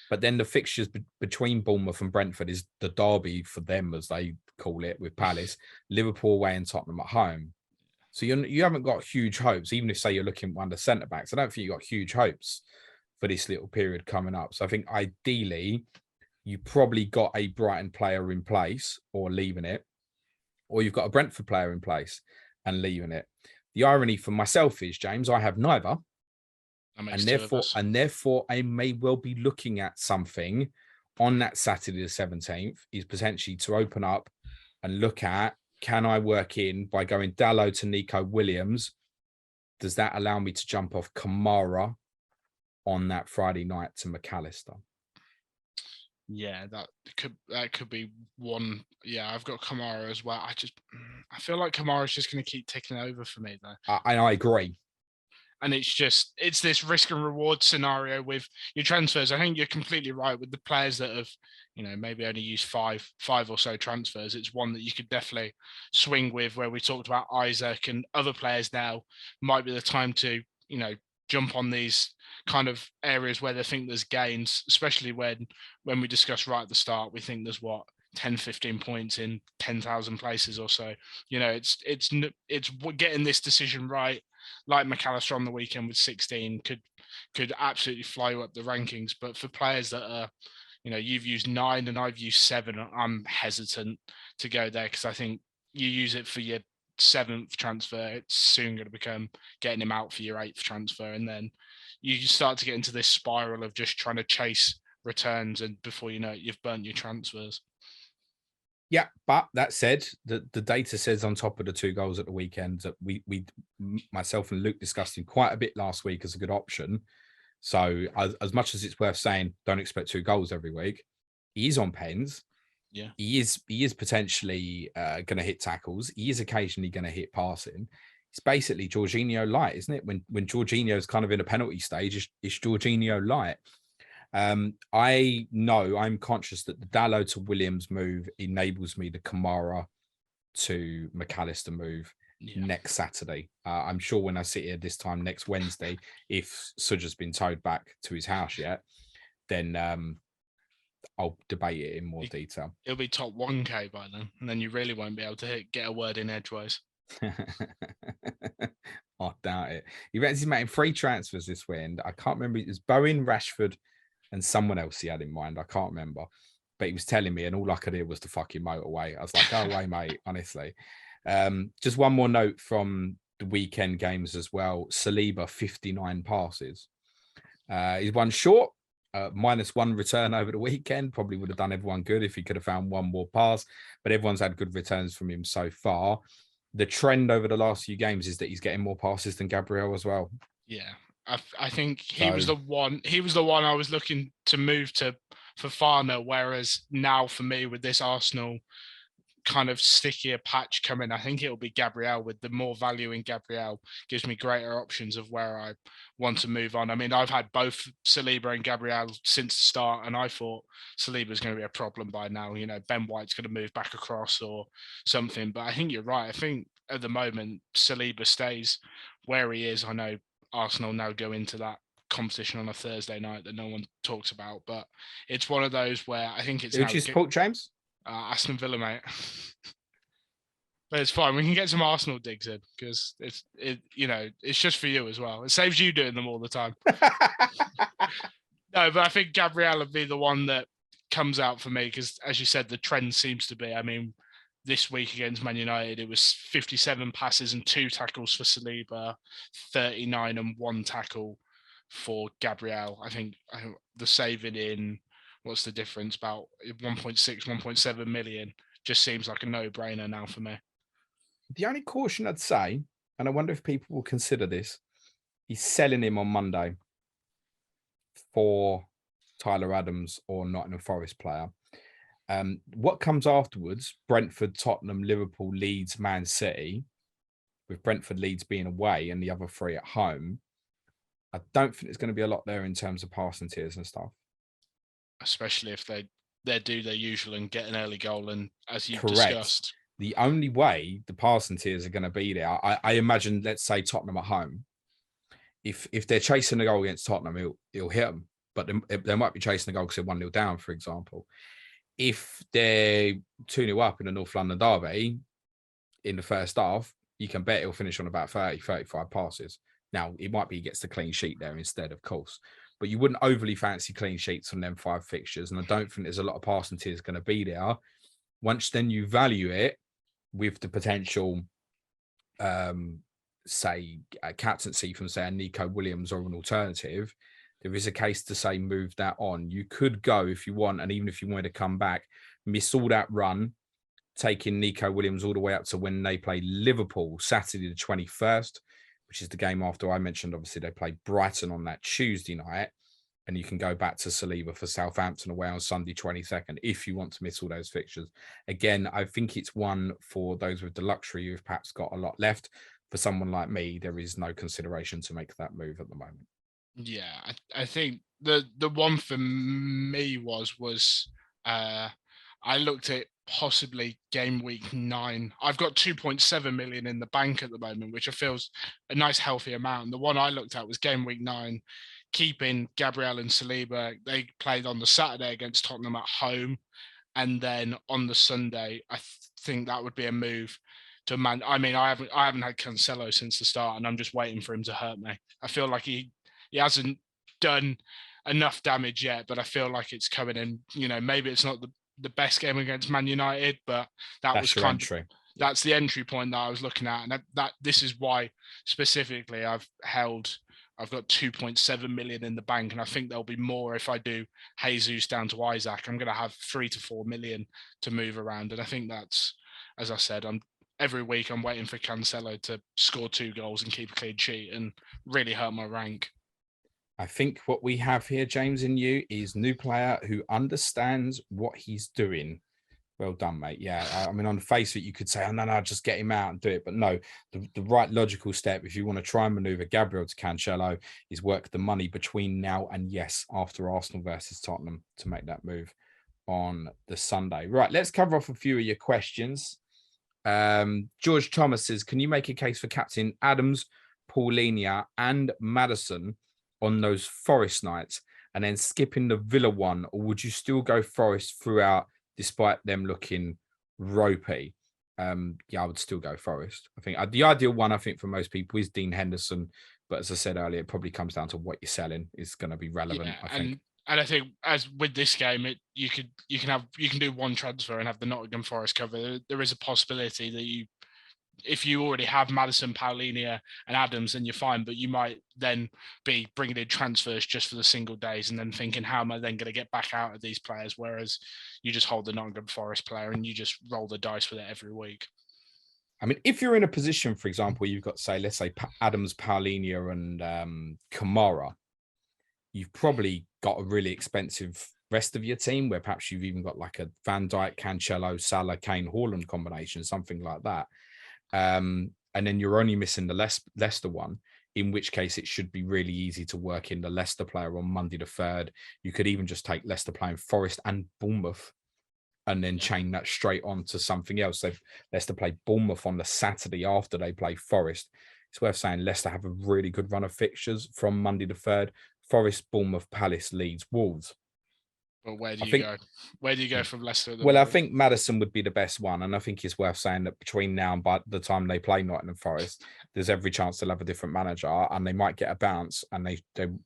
But then the fixtures between Bournemouth and Brentford is the derby for them, as they call it, with Palace, Liverpool away and Tottenham at home. So you haven't got huge hopes, even if, say, you're looking at under centre-backs. I don't think you've got huge hopes for this little period coming up. So I think ideally you probably got a Brighton player in place or leaving it, or you've got a Brentford player in place and leaving it. The irony for myself is, James, I have neither. And therefore, I may well be looking at something on that Saturday the 17th is potentially to open up and look at, can I work in by going Dalot to Nico Williams? Does that allow me to jump off Kamara on that Friday night to McAllister? Yeah, that could be one. Yeah, I've got Kamara as well. I feel like Kamara's just going to keep ticking over for me though. I agree. And it's this risk and reward scenario with your transfers. I think you're completely right with the players that have, maybe only used five or so transfers. It's one that you could definitely swing with, where we talked about Isak and other players. Now might be the time to, jump on these kind of areas where they think there's gains, especially when we discussed right at the start, we think there's 10, 15 points in 10,000 places or so. It's getting this decision right. Like McAllister on the weekend with 16 could absolutely fly you up the rankings. But for players that are, you've used 9 and I've used 7, I'm hesitant to go there, because I think you use it for your 7th transfer, it's soon going to become getting him out for your 8th transfer, and then you start to get into this spiral of just trying to chase returns, and before you know it, you've burnt your transfers. Yeah, but that said, the data says on top of the 2 goals at the weekend that we myself and Luke discussed him quite a bit last week as a good option. So as much as it's worth saying, don't expect 2 goals every week. He is on pens. Yeah, he is potentially going to hit tackles. He is occasionally going to hit passing. It's basically Jorginho light, isn't it? When Jorginho is kind of in a penalty stage, it's Jorginho light. I know I'm conscious that the Dalot to Williams move enables me the Kamara to McAllister move next Saturday. I'm sure when I sit here this time next Wednesday, if Sudger's been towed back to his house yet, then I'll debate it in more detail. It'll be top 1K by then, and then you really won't be able to get a word in edgeways. I doubt it. He reckons he's making 3 transfers this weekend. I can't remember. It was Bowen, Rashford, and someone else he had in mind. I can't remember. But he was telling me, and all I could hear was the fucking motorway. I was like, go away, mate, honestly. Just one more note from the weekend games as well. Saliba, 59 passes. He's one short. -1 return over the weekend. Probably would have done everyone good if he could have found one more pass, but everyone's had good returns from him so far. The trend over the last few games is that he's getting more passes than Gabriel as well. Yeah, I think he was the one I was looking to move to Fofana, whereas now for me with this Arsenal kind of stickier patch coming, I think it'll be Gabriel. With the more value in Gabriel, gives me greater options of where I want to move on. I mean, I've had both Saliba and Gabriel since the start, and I thought Saliba's going to be a problem by now. Ben White's going to move back across or something. But I think you're right. I think at the moment Saliba stays where he is. I know Arsenal now go into that competition on a Thursday night that no one talks about, but it's one of those where I think it's. Who do you support, James? Aston Villa, mate. But it's fine. We can get some Arsenal digs in, because it's just for you as well. It saves you doing them all the time. No, but I think Gabriel would be the one that comes out for me, because, as you said, the trend seems to be. I mean, this week against Man United, it was 57 passes and 2 tackles for Saliba, 39 and 1 tackle for Gabriel. I think the saving in what's the difference? About 1.6, 1.7 million. Just seems like a no-brainer now for me. The only caution I'd say, and I wonder if people will consider this, he's selling him on Monday for Tyler Adams or Nottingham Forest player. What comes afterwards, Brentford, Tottenham, Liverpool, Leeds, Man City, with Brentford, Leeds being away and the other three at home, I don't think there's going to be a lot there in terms of passing tiers and stuff. Especially if they do their usual and get an early goal. And as you've Correct. discussed, The only way the passing tiers are going to be there, I imagine, let's say Tottenham at home, if they're chasing a goal against Tottenham, he'll hit them. But they might be chasing a goal because they're 1-0 down, for example. If they're 2-0 up in the North London derby in the first half, you can bet he'll finish on about 30, 35 passes. Now, it might be he gets the clean sheet there instead, of course. But you wouldn't overly fancy clean sheets on them 5 fixtures. And I don't think there's a lot of passing tiers going to be there. Once then you value it with the potential, say, captaincy from, say, a Nico Williams or an alternative, there is a case to say move that on. You could go if you want, and even if you wanted to come back, miss all that run, taking Nico Williams all the way up to when they play Liverpool Saturday the 21st, which is the game after I mentioned. Obviously, they play Brighton on that Tuesday night, and you can go back to Saliba for Southampton away on Sunday 22nd if you want to miss all those fixtures. Again, I think it's one for those with the luxury who've perhaps got a lot left. For someone like me, there is no consideration to make that move at the moment. Yeah, I think the one for me was I looked at possibly game week 9. I've got 2.7 million in the bank at the moment, which I feel is a nice healthy amount. The one I looked at was game week 9, keeping Gabriel and Saliba. They played on the Saturday against Tottenham at home, and then on the Sunday, I think that would be a move to man. I mean, I haven't had Cancelo since the start, and I'm just waiting for him to hurt me. I feel like he hasn't done enough damage yet, but I feel like it's coming in. You know, maybe it's not the best game against Man United, but that's that's the entry point that I was looking at, and that this is why specifically I've got 2.7 million in the bank, and I think there'll be more if I do Jesus down to Isak. I'm going to have 3 to 4 million to move around, and I think that's, as I said, every week I'm waiting for Cancelo to score 2 goals and keep a clean sheet and really hurt my rank. I think what we have here, James, in you is new player who understands what he's doing. Well done, mate. Yeah, I mean, on the face of it, you could say, oh, no, just get him out and do it. But no, the right logical step, if you want to try and maneuver Gabriel to Cancelo, is work the money between now and, yes, after Arsenal versus Tottenham to make that move on the Sunday. Right, let's cover off a few of your questions. George Thomas says, can you make a case for Captain Adams, Paulinia and Maddison on those Forest nights and then skipping the Villa one, or would you still go Forest throughout despite them looking ropey? Yeah, I would still go Forest. I think the ideal one, I think, for most people is Dean Henderson, but as I said earlier, it probably comes down to what you're selling is going to be relevant. Yeah, I think. And I think as with this game, you can do one transfer and have the Nottingham Forest cover. There is a possibility that if you already have Maddison, Paulinia and Adams, then you're fine. But you might then be bringing in transfers just for the single days and then thinking, how am I then going to get back out of these players? Whereas you just hold the Nottingham Forest player and you just roll the dice with it every week. I mean, if you're in a position, for example, you've got, say, let's say Adams, Paulinia and Kamara, you've probably got a really expensive rest of your team where perhaps you've even got like a Van Dijk, Cancelo, Salah, Kane, Haaland combination, something like that. And then you're only missing the Leicester one, in which case it should be really easy to work in the Leicester player on Monday the 3rd. You could even just take Leicester playing Forest and Bournemouth and then chain that straight on to something else. So Leicester play Bournemouth on the Saturday after they play Forest. It's worth saying Leicester have a really good run of fixtures from Monday the 3rd. Forest, Bournemouth, Palace, Leeds, Wolves. But where do you go? Where do you go from Leicester? I think Maddison would be the best one. And I think it's worth saying that between now and by the time they play Nottingham Forest, there's every chance they'll have a different manager and they might get a bounce and they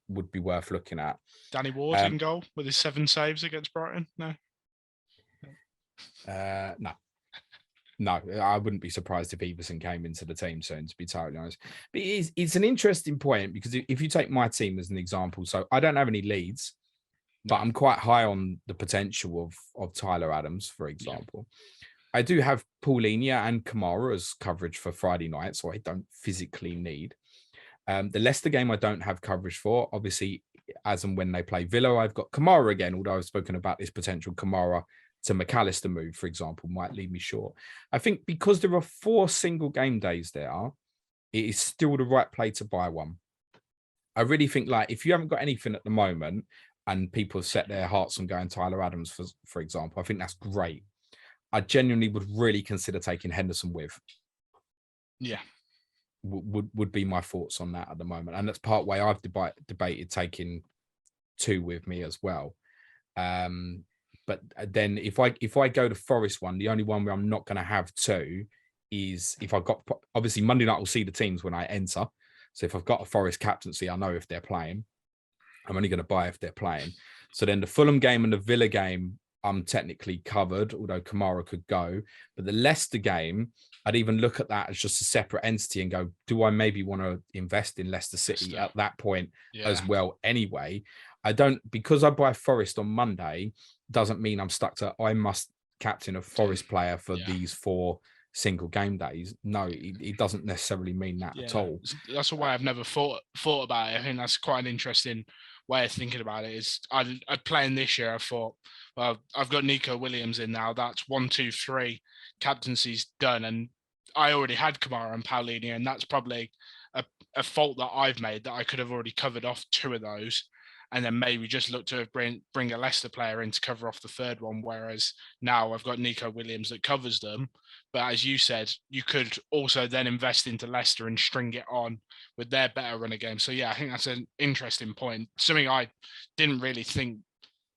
would be worth looking at. Danny Ward in goal with his 7 saves against Brighton? No. No, I wouldn't be surprised if Everson came into the team soon, to be totally honest. But it's an interesting point because if you take my team as an example, so I don't have any Leeds. but I'm quite high on the potential of Tyler Adams, for example. I do have Paulinho and Kamara as coverage for Friday night, so I don't physically need. The Leicester game I don't have coverage for. Obviously, as and when they play Villa, I've got Kamara again, although I've spoken about this potential Kamara to McAllister move, for example, might leave me short. I think because there are 4 single game days there, it is still the right play to buy one. I really think, like, if you haven't got anything at the moment and people have set their hearts on going Tyler Adams, for example, I think that's great. I genuinely would really consider taking Henderson with. Yeah. Would be my thoughts on that at the moment. And that's part way I've debated taking 2 with me as well. But then if I go to Forest one, the only one where I'm not going to have 2 is if I've got, obviously Monday night, I'll see the teams when I enter. So if I've got a Forest captaincy, I know if they're playing. I'm only going to buy if they're playing. So then the Fulham game and the Villa game, I'm technically covered, although Kamara could go. But the Leicester game, I'd even look at that as just a separate entity and go, do I maybe want to invest in Leicester City at that point as well anyway? I don't, because I buy Forest on Monday, doesn't mean I'm stuck to, I must captain a Forest player for these 4 single game days. No, it doesn't necessarily mean that at all. That's a way I've never thought about it. I think that's quite an interesting way of thinking about it. Is I'd play in this year, I thought, well, I've got Nico Williams in now. That's 1, 2, 3 captaincy's done. And I already had Kamara and Paulinho, and that's probably a fault that I've made, that I could have already covered off 2 of those. And then maybe just look to bring a Leicester player in to cover off the 3rd one. Whereas now I've got Nico Williams that covers them. But as you said, you could also then invest into Leicester and string it on with their better runner game. So yeah, I think that's an interesting point. Something I didn't really think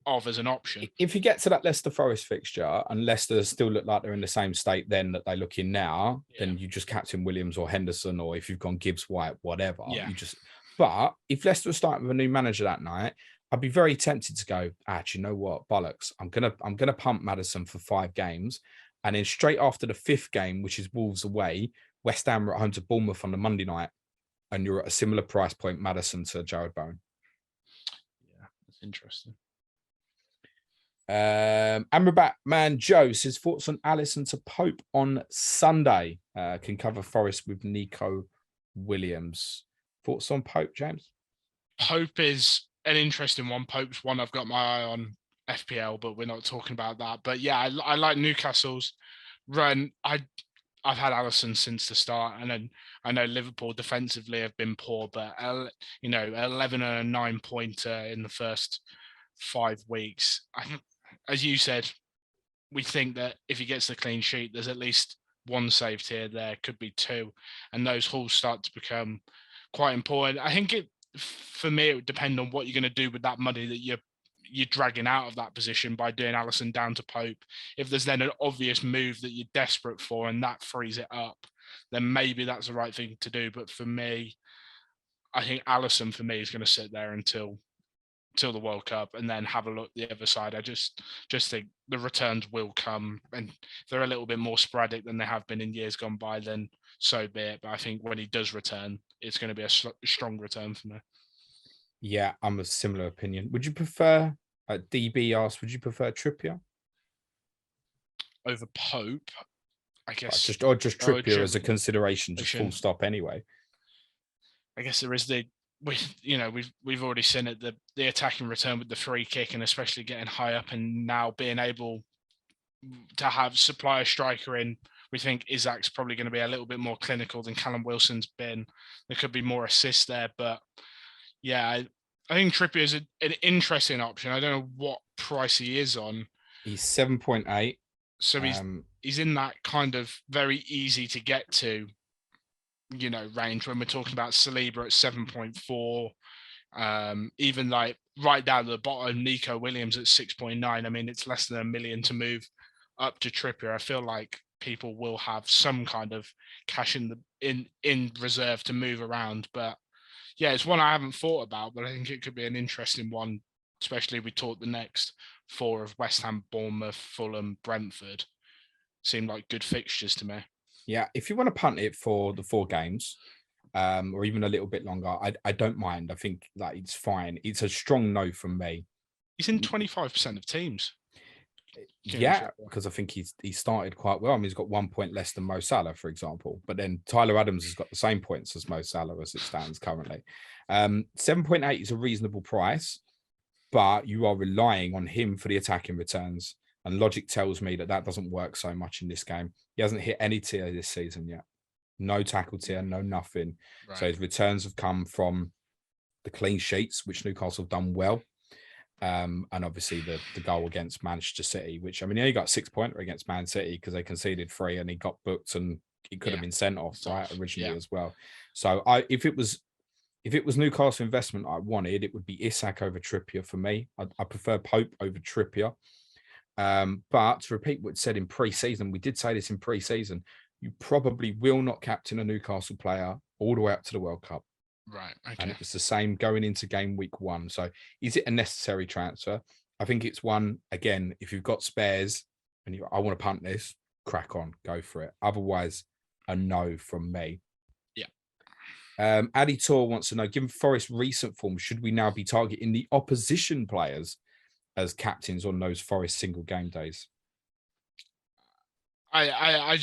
of as an option. If you get to that Leicester Forest fixture and Leicester still look like they're in the same state then that they look in now, then you just captain Williams or Henderson, or if you've gone Gibbs White, whatever, you just. But if Leicester was starting with a new manager that night, I'd be very tempted to go, you know what, bollocks, I'm gonna pump Maddison for 5 games, and then straight after the 5th game, which is Wolves away, West Ham are at home to Bournemouth on the Monday night, and you're at a similar price point, Maddison to Jared Bowen. Yeah, that's interesting. Amrabat Man Joe says thoughts on Allison to Pope on Sunday. Can cover Forest with Nico Williams. Thoughts on Pope, James? Pope is an interesting one. Pope's one I've got my eye on FPL, but we're not talking about that. But yeah, I like Newcastle's run. I've had Allison since the start, and then I know Liverpool defensively have been poor, but 11 and a 9 pointer in the first 5 weeks. As you said, we think that if he gets the clean sheet, there's at least 1 saved here. There could be 2, and those hauls start to become quite important. I think for me, it would depend on what you're going to do with that money that you're dragging out of that position by doing Allison down to Pope. If there's then an obvious move that you're desperate for and that frees it up, then maybe that's the right thing to do. But for me, I think Allison for me is going to sit there until the World Cup and then have a look the other side. I just think the returns will come, and they're a little bit more sporadic than they have been in years gone by, then so be it. But I think when he does return, it's going to be a strong return for me. Yeah, I'm a similar opinion. Would you prefer, DB asked, would you prefer Trippier over Pope? I guess just Trippier as a consideration, just full stop anyway. I guess there is we've already seen it, the attacking return with the free kick, and especially getting high up and now being able to have supply a striker in. We think Isak's probably going to be a little bit more clinical than Callum Wilson's been. There could be more assists there, but yeah, I think Trippier is an interesting option. I don't know what price he is on. He's 7.8. So he's in that kind of very easy to get to, range when we're talking about Saliba at 7.4. Even like right down to the bottom, Nico Williams at 6.9. I mean, it's less than $1 million to move up to Trippier. I feel like people will have some kind of cash in reserve to move around. But yeah, it's one I haven't thought about, but I think it could be an interesting one, especially if we talk the next 4 of West Ham, Bournemouth, Fulham, Brentford. Seem like good fixtures to me. Yeah, if you want to punt it for the 4 games, or even a little bit longer, I don't mind. I think that it's fine. It's a strong no from me. He's in 25% of teams. Yeah, because I think he started quite well. I mean, he's got 1 point less than Mo Salah, for example. But then Tyler Adams has got the same points as Mo Salah as it stands currently. 7.8 is a reasonable price, but you are relying on him for the attacking returns. And logic tells me that doesn't work so much in this game. He hasn't hit any tier this season yet. No tackle tier, no nothing. Right. So his returns have come from the clean sheets, which Newcastle have done well. And obviously the goal against Manchester City, which, I mean, he only got 6-pointer against Man City because they conceded 3 and he got booked and he could have been sent off, right, originally as well. So if it was Newcastle investment I wanted, it would be Isak over Trippier for me. I prefer Pope over Trippier. But to repeat what said in pre-season, we did say this in pre-season, you probably will not captain a Newcastle player all the way up to the World Cup. Right. Okay. And it was the same going into game week 1. So is it a necessary transfer? I think it's one, again, if you've got spares and I want to punt this, crack on, go for it. Otherwise, a no from me. Yeah. Addy Tor wants to know, given Forest's recent form, should we now be targeting the opposition players as captains on those Forest single game days? I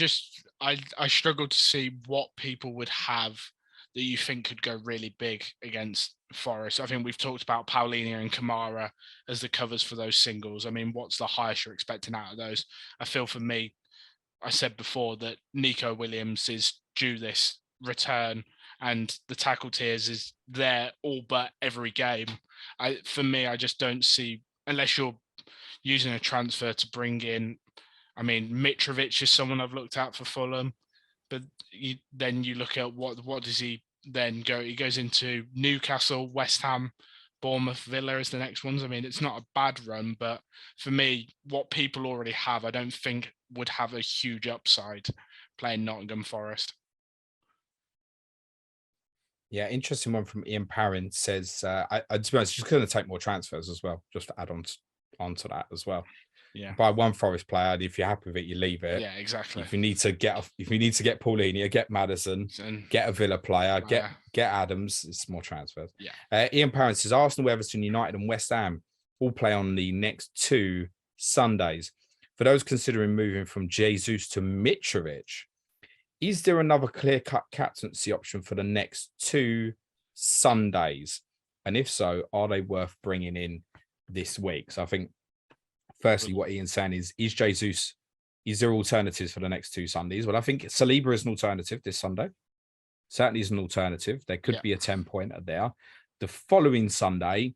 struggle to see what people would have that you think could go really big against Forest. I think we've talked about Paulinho and Kamara as the covers for those singles. I mean, what's the highest you're expecting out of those? I feel for me, I said before that Nico Williams is due this return and the tackle tiers is there all but every game. For me, I just don't see, unless you're using a transfer to bring in, I mean, Mitrovic is someone I've looked at for Fulham, but then you look at what does he then go? He goes into Newcastle, West Ham, Bournemouth, Villa as the next ones. I mean, it's not a bad run, but for me, what people already have, I don't think would have a huge upside playing Nottingham Forest. Yeah, interesting one from Ian Parrin says, I to be honest, just going to take more transfers as well, just to add onto that as well. Yeah. Buy one Forest player. If you're happy with it, you leave it. Yeah, exactly. If you need to get Paulinho, get Maddison, get a Villa player, get Adams. It's more transfers. Yeah. Ian Parent says Arsenal, Everton, United, and West Ham all play on the next 2 Sundays. For those considering moving from Jesus to Mitrovic, is there another clear-cut captaincy option for the next 2 Sundays? And if so, are they worth bringing in this week? So I think, firstly, what Ian's saying is Jesus, is there alternatives for the next 2 Sundays? Well, I think Saliba is an alternative this Sunday. Certainly is an alternative. There could be a 10-pointer there. The following Sunday,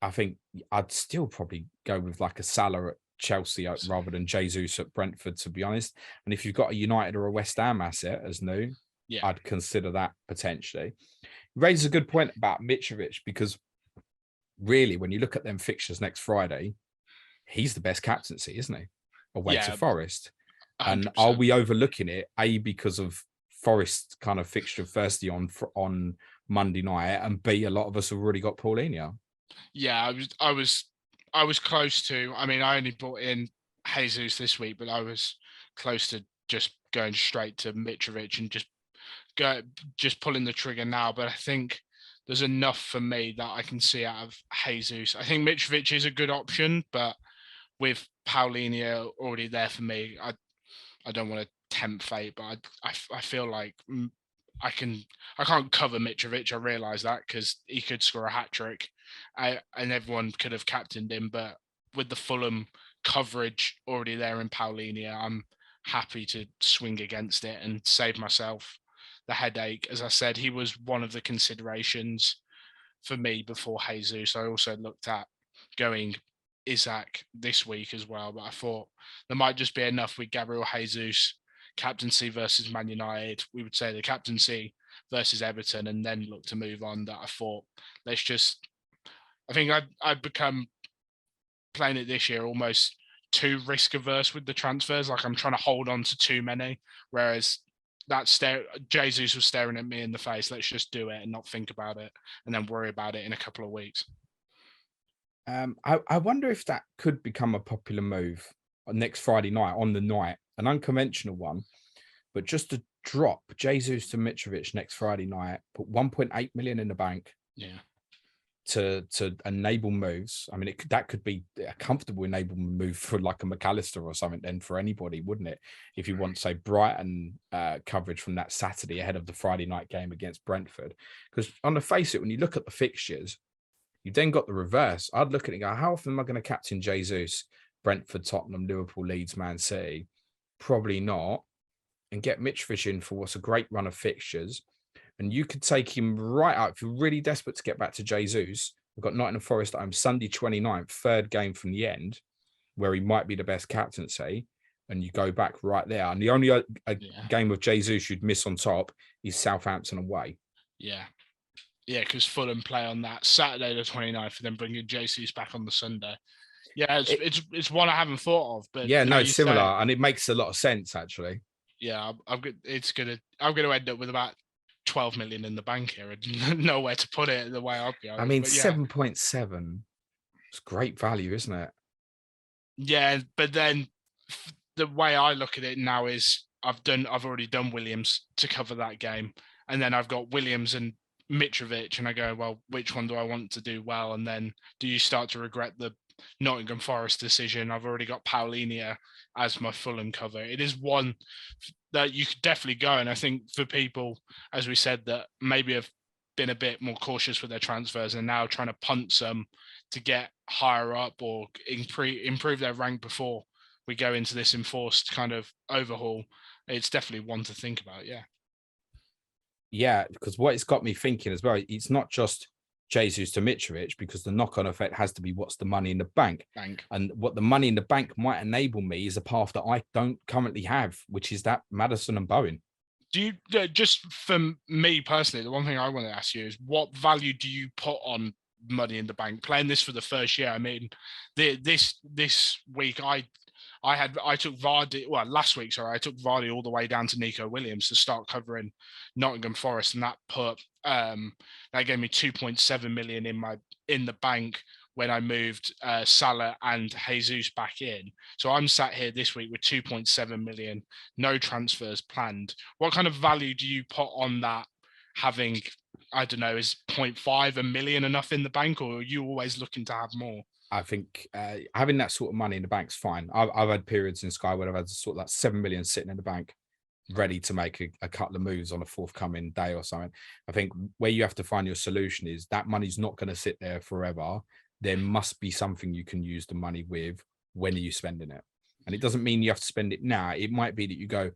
I think I'd still probably go with like a Salah at Chelsea rather than Jesus at Brentford, to be honest. And if you've got a United or a West Ham asset as new, I'd consider that potentially. You raise a good point about Mitrovic, because really, when you look at them fixtures next Friday, he's the best captaincy, isn't he? Away to Forest. 100%. And are we overlooking it? A, because of Forest kind of fixture firstly on Monday night, and B, a lot of us have already got Paulinho. Yeah, I was close to. I mean, I only brought in Jesus this week, but I was close to just going straight to Mitrovic and just pulling the trigger now. But I think there's enough for me that I can see out of Jesus. I think Mitrovic is a good option, but with Paulinho already there for me, I don't want to tempt fate, but I feel like I can't cover Mitrovic. I realise that, because he could score a hat-trick and everyone could have captained him, but with the Fulham coverage already there in Paulinho, I'm happy to swing against it and save myself the headache. As I said, he was one of the considerations for me before Jesus. I also looked at going Isak this week as well, but I thought there might just be enough with Gabriel Jesus captaincy versus Man United. We would say the captaincy versus Everton, and then look to move on. That I thought, I think I'd become, playing it this year, almost too risk averse with the transfers. Like I'm trying to hold on to too many, whereas Jesus was staring at me in the face. Let's just do it and not think about it, and then worry about it in a couple of weeks. I wonder if that could become a popular move next Friday night, on the night, an unconventional one, but just to drop Jesus to Mitrovic next Friday night, put 1.8 million in the bank. Yeah. to enable moves. I mean, that could be a comfortable enablement move for like a McAllister or something. Then for anybody, wouldn't it? If you want, say, Brighton coverage from that Saturday ahead of the Friday night game against Brentford, because on the face of it, when you look at the fixtures, you've then got the reverse. I'd look at it and go, how often am I going to captain Jesus, Brentford, Tottenham, Liverpool, Leeds, Man City? Probably not. And get Mitrovic in for what's a great run of fixtures. And you could take him right up. If you're really desperate to get back to Jesus, we've got Nottingham Forest at home Sunday 29th, third game from the end, where he might be the best captaincy. And you go back right there. And the only game of Jesus you'd miss on top is Southampton away. Yeah. Yeah, because Fulham play on that Saturday the 29th and then bringing Jesus back on the Sunday. Yeah, it's one I haven't thought of. But yeah, no, it's similar. And it makes a lot of sense, actually. Yeah, I'm gonna end up with about 12 million in the bank here and nowhere to put it the way I'd go. I mean, 7.7. It's great value, isn't it? Yeah, but then the way I look at it now is I've already done Williams to cover that game, and then I've got Williams and Mitrovic, and I go, well, which one do I want to do well? And then do you start to regret the Nottingham Forest decision? I've already got Paulinho as my Fulham cover. It is one that you could definitely go. And I think for people, as we said, that maybe have been a bit more cautious with their transfers and now trying to punt some to get higher up or improve their rank before we go into this enforced kind of overhaul, it's definitely one to think about. Yeah. Yeah, because what it's got me thinking as well, it's not just Jesus to Mitrovic, because the knock-on effect has to be what's the money in the bank. And what the money in the bank might enable me is a path that I don't currently have, which is that Maddison and Bowen. Do you, just for me personally, the one thing I want to ask you is what value do you put on money in the bank playing this for the first year? I mean, this week I took Vardy. Well, last week, sorry, I took Vardy all the way down to Nico Williams to start covering Nottingham Forest, and that gave me 2.7 million in the bank when I moved Salah and Jesus back in. So I'm sat here this week with 2.7 million, no transfers planned. What kind of value do you put on that? Having, I don't know, is 0.5 a million enough in the bank, or are you always looking to have more? I think having that sort of money in the bank's fine. I've had periods in Sky where I've had sort of like 7 million sitting in the bank, ready to make a couple of moves on a forthcoming day or something. I think where you have to find your solution is that money's not going to sit there forever. There must be something you can use the money with. When are you spending it? And it doesn't mean you have to spend it now. It might be that you go,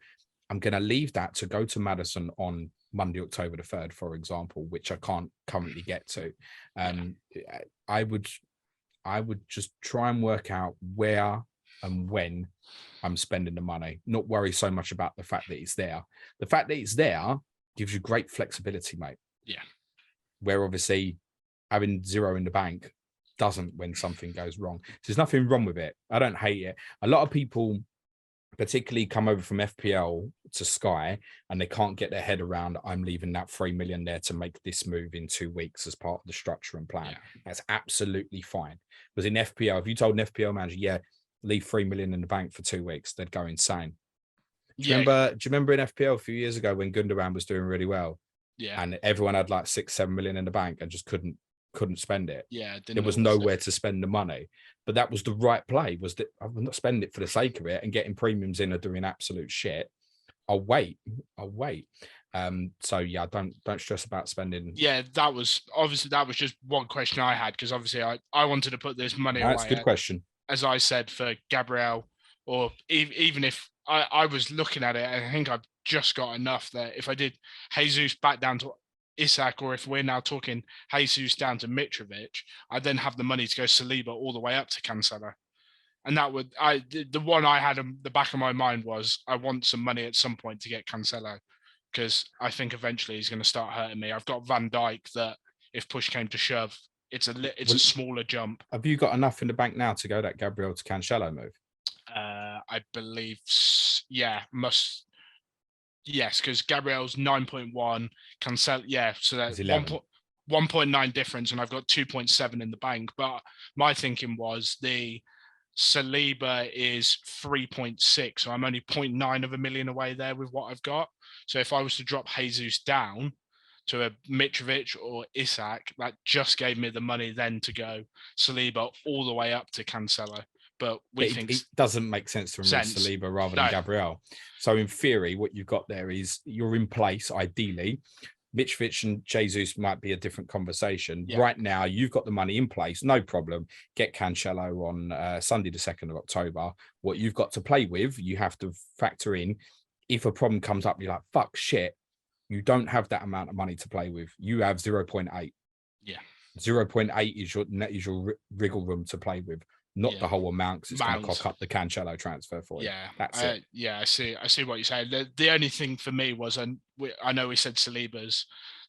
I'm going to leave that to go to Maddison on Monday, October the 3rd, for example, which I can't currently get to. I would just try and work out where and when I'm spending the money, not worry so much about the fact that it's there. The fact that it's there gives you great flexibility, mate. Yeah. Where obviously having zero in the bank doesn't when something goes wrong. So there's nothing wrong with it. I don't hate it. A lot of people particularly come over from FPL to Sky and they can't get their head around, I'm leaving that 3 million there to make this move in 2 weeks as part of the structure and plan. Yeah. That's absolutely fine. Because in FPL, if you told an FPL manager, leave 3 million in the bank for 2 weeks, they'd go insane. Do you remember in FPL a few years ago when Gundogan was doing really well? Yeah. And everyone had like 6-7 million in the bank and just couldn't spend it. Yeah. There was nowhere to spend the money. But that was the right play, was that I'm not spending it for the sake of it and getting premiums in or doing absolute shit. I'll wait. So yeah, don't stress about spending. Yeah, that was just one question I had, because obviously I wanted to put this money away. That's a good question. As I said, for Gabriel, or even if I was looking at it, I think I've just got enough that if I did Jesus back down to Isak, or if we're now talking Jesus down to Mitrovic, I'd then have the money to go Saliba all the way up to Cancelo. And that would, the one I had in the back of my mind was, I want some money at some point to get Cancelo, because I think eventually he's going to start hurting me. I've got Van Dijk that if push came to shove, it's a smaller jump. Have you got enough in the bank now to go that Gabriel to Cancelo move? I believe, yeah, yes, because Gabriel's 9.1, Cancelo, yeah, so that's 1.9 difference, and I've got 2.7 in the bank. But my thinking was the Saliba is 3.6, so I'm only 0.9 of a million away there with what I've got. So if I was to drop Jesus down, to a Mitrovic or Isak, that just gave me the money then to go Saliba all the way up to Cancelo. But it doesn't make sense to remove Saliba rather than Gabriel. So in theory, what you've got there is you're in place, ideally. Mitrovic and Jesus might be a different conversation. Yeah. Right now, you've got the money in place, no problem. Get Cancelo on Sunday, the 2nd of October. What you've got to play with, you have to factor in. If a problem comes up, you're like, fuck, shit. You don't have that amount of money to play with. You have 0.8. Yeah. 0.8 is your wriggle room to play with. Not the whole amount, because it's going to cock up the Cancelo transfer for you. Yeah, that's it. Yeah, I see what you're saying. The only thing for me was, and I know we said Saliba's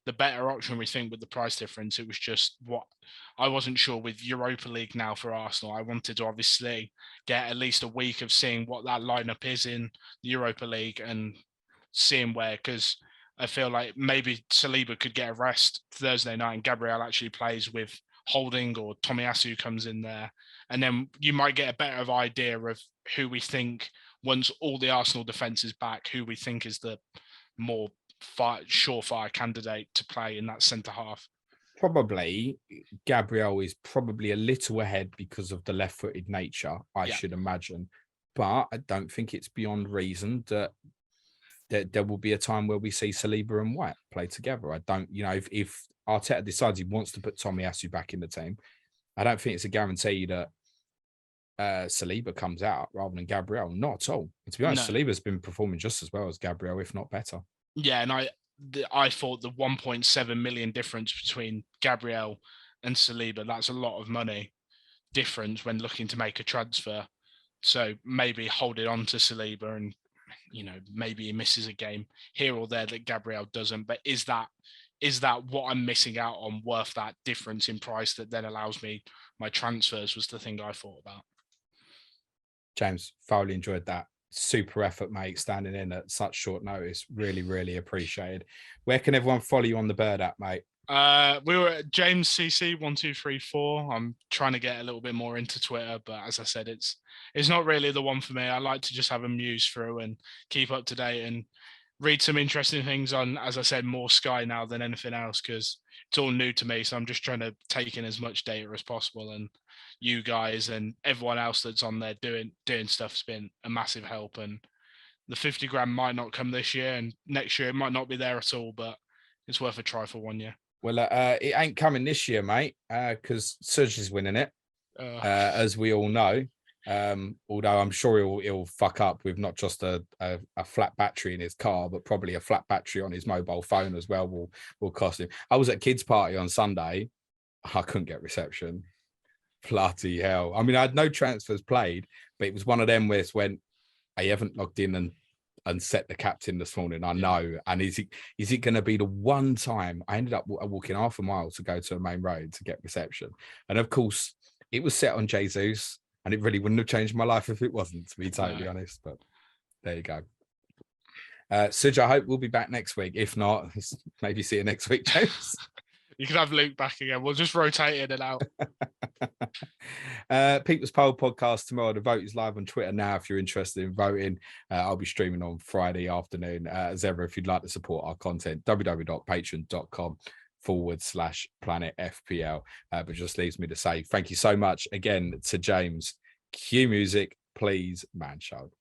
the better option, we think, with the price difference. It was just what I wasn't sure with Europa League now for Arsenal. I wanted to obviously get at least a week of seeing what that lineup is in the Europa League and seeing where, because I feel like maybe Saliba could get a rest Thursday night and Gabriel actually plays with Holding, or Tomiyasu comes in there, and then you might get a better idea of who we think, once all the Arsenal defence is back, who we think is the more surefire candidate to play in that centre half. Probably Gabriel is probably a little ahead because of the left-footed nature, I should imagine, but I don't think it's beyond reason that there will be a time where we see Saliba and White play together. I don't, if Arteta decides he wants to put Tomiyasu back in the team, I don't think it's a guarantee that Saliba comes out rather than Gabriel. Not at all. And to be honest, Saliba's been performing just as well as Gabriel, if not better. Yeah, and I thought the 1.7 million difference between Gabriel and Saliba, that's a lot of money difference when looking to make a transfer. So maybe hold it on to Saliba, and maybe he misses a game here or there that Gabriel doesn't. But is that what I'm missing out on worth that difference in price that then allows me my transfers, was the thing I thought about. James, thoroughly enjoyed that. Super effort, mate, standing in at such short notice. Really, really appreciated. Where can everyone follow you on the Bird app, mate? We were at James CC 1234. I'm trying to get a little bit more into Twitter, but as I said, it's not really the one for me. I like to just have a muse through and keep up to date and read some interesting things on, as I said, more Sky now than anything else, because it's all new to me. So I'm just trying to take in as much data as possible, and you guys and everyone else that's on there doing stuff's been a massive help. And the 50 grand might not come this year, and next year it might not be there at all, but it's worth a try for 1 year. Well, it ain't coming this year, mate, because Serge is winning it, as we all know. Although I'm sure he'll fuck up with not just a flat battery in his car, but probably a flat battery on his mobile phone as well will cost him. I was at a kids' party on Sunday. I couldn't get reception. Bloody hell. I mean, I had no transfers played, but it was one of them where it's when I haven't logged in and set the captain this morning. I know. And is it going to be the one time I ended up walking half a mile to go to a main road to get reception? And of course, it was set on Jesus, and it really wouldn't have changed my life if it wasn't, to be totally honest. But there you go. Suj, I hope we'll be back next week. If not, maybe see you next week, James. You can have Luke back again. We'll just rotate in and out. People's Poll podcast tomorrow. The vote is live on Twitter now if you're interested in voting. I'll be streaming on Friday afternoon. As ever, if you'd like to support our content, www.patreon.com/Planet FPL. But just leaves me to say thank you so much again to James. Cue music, please, man child.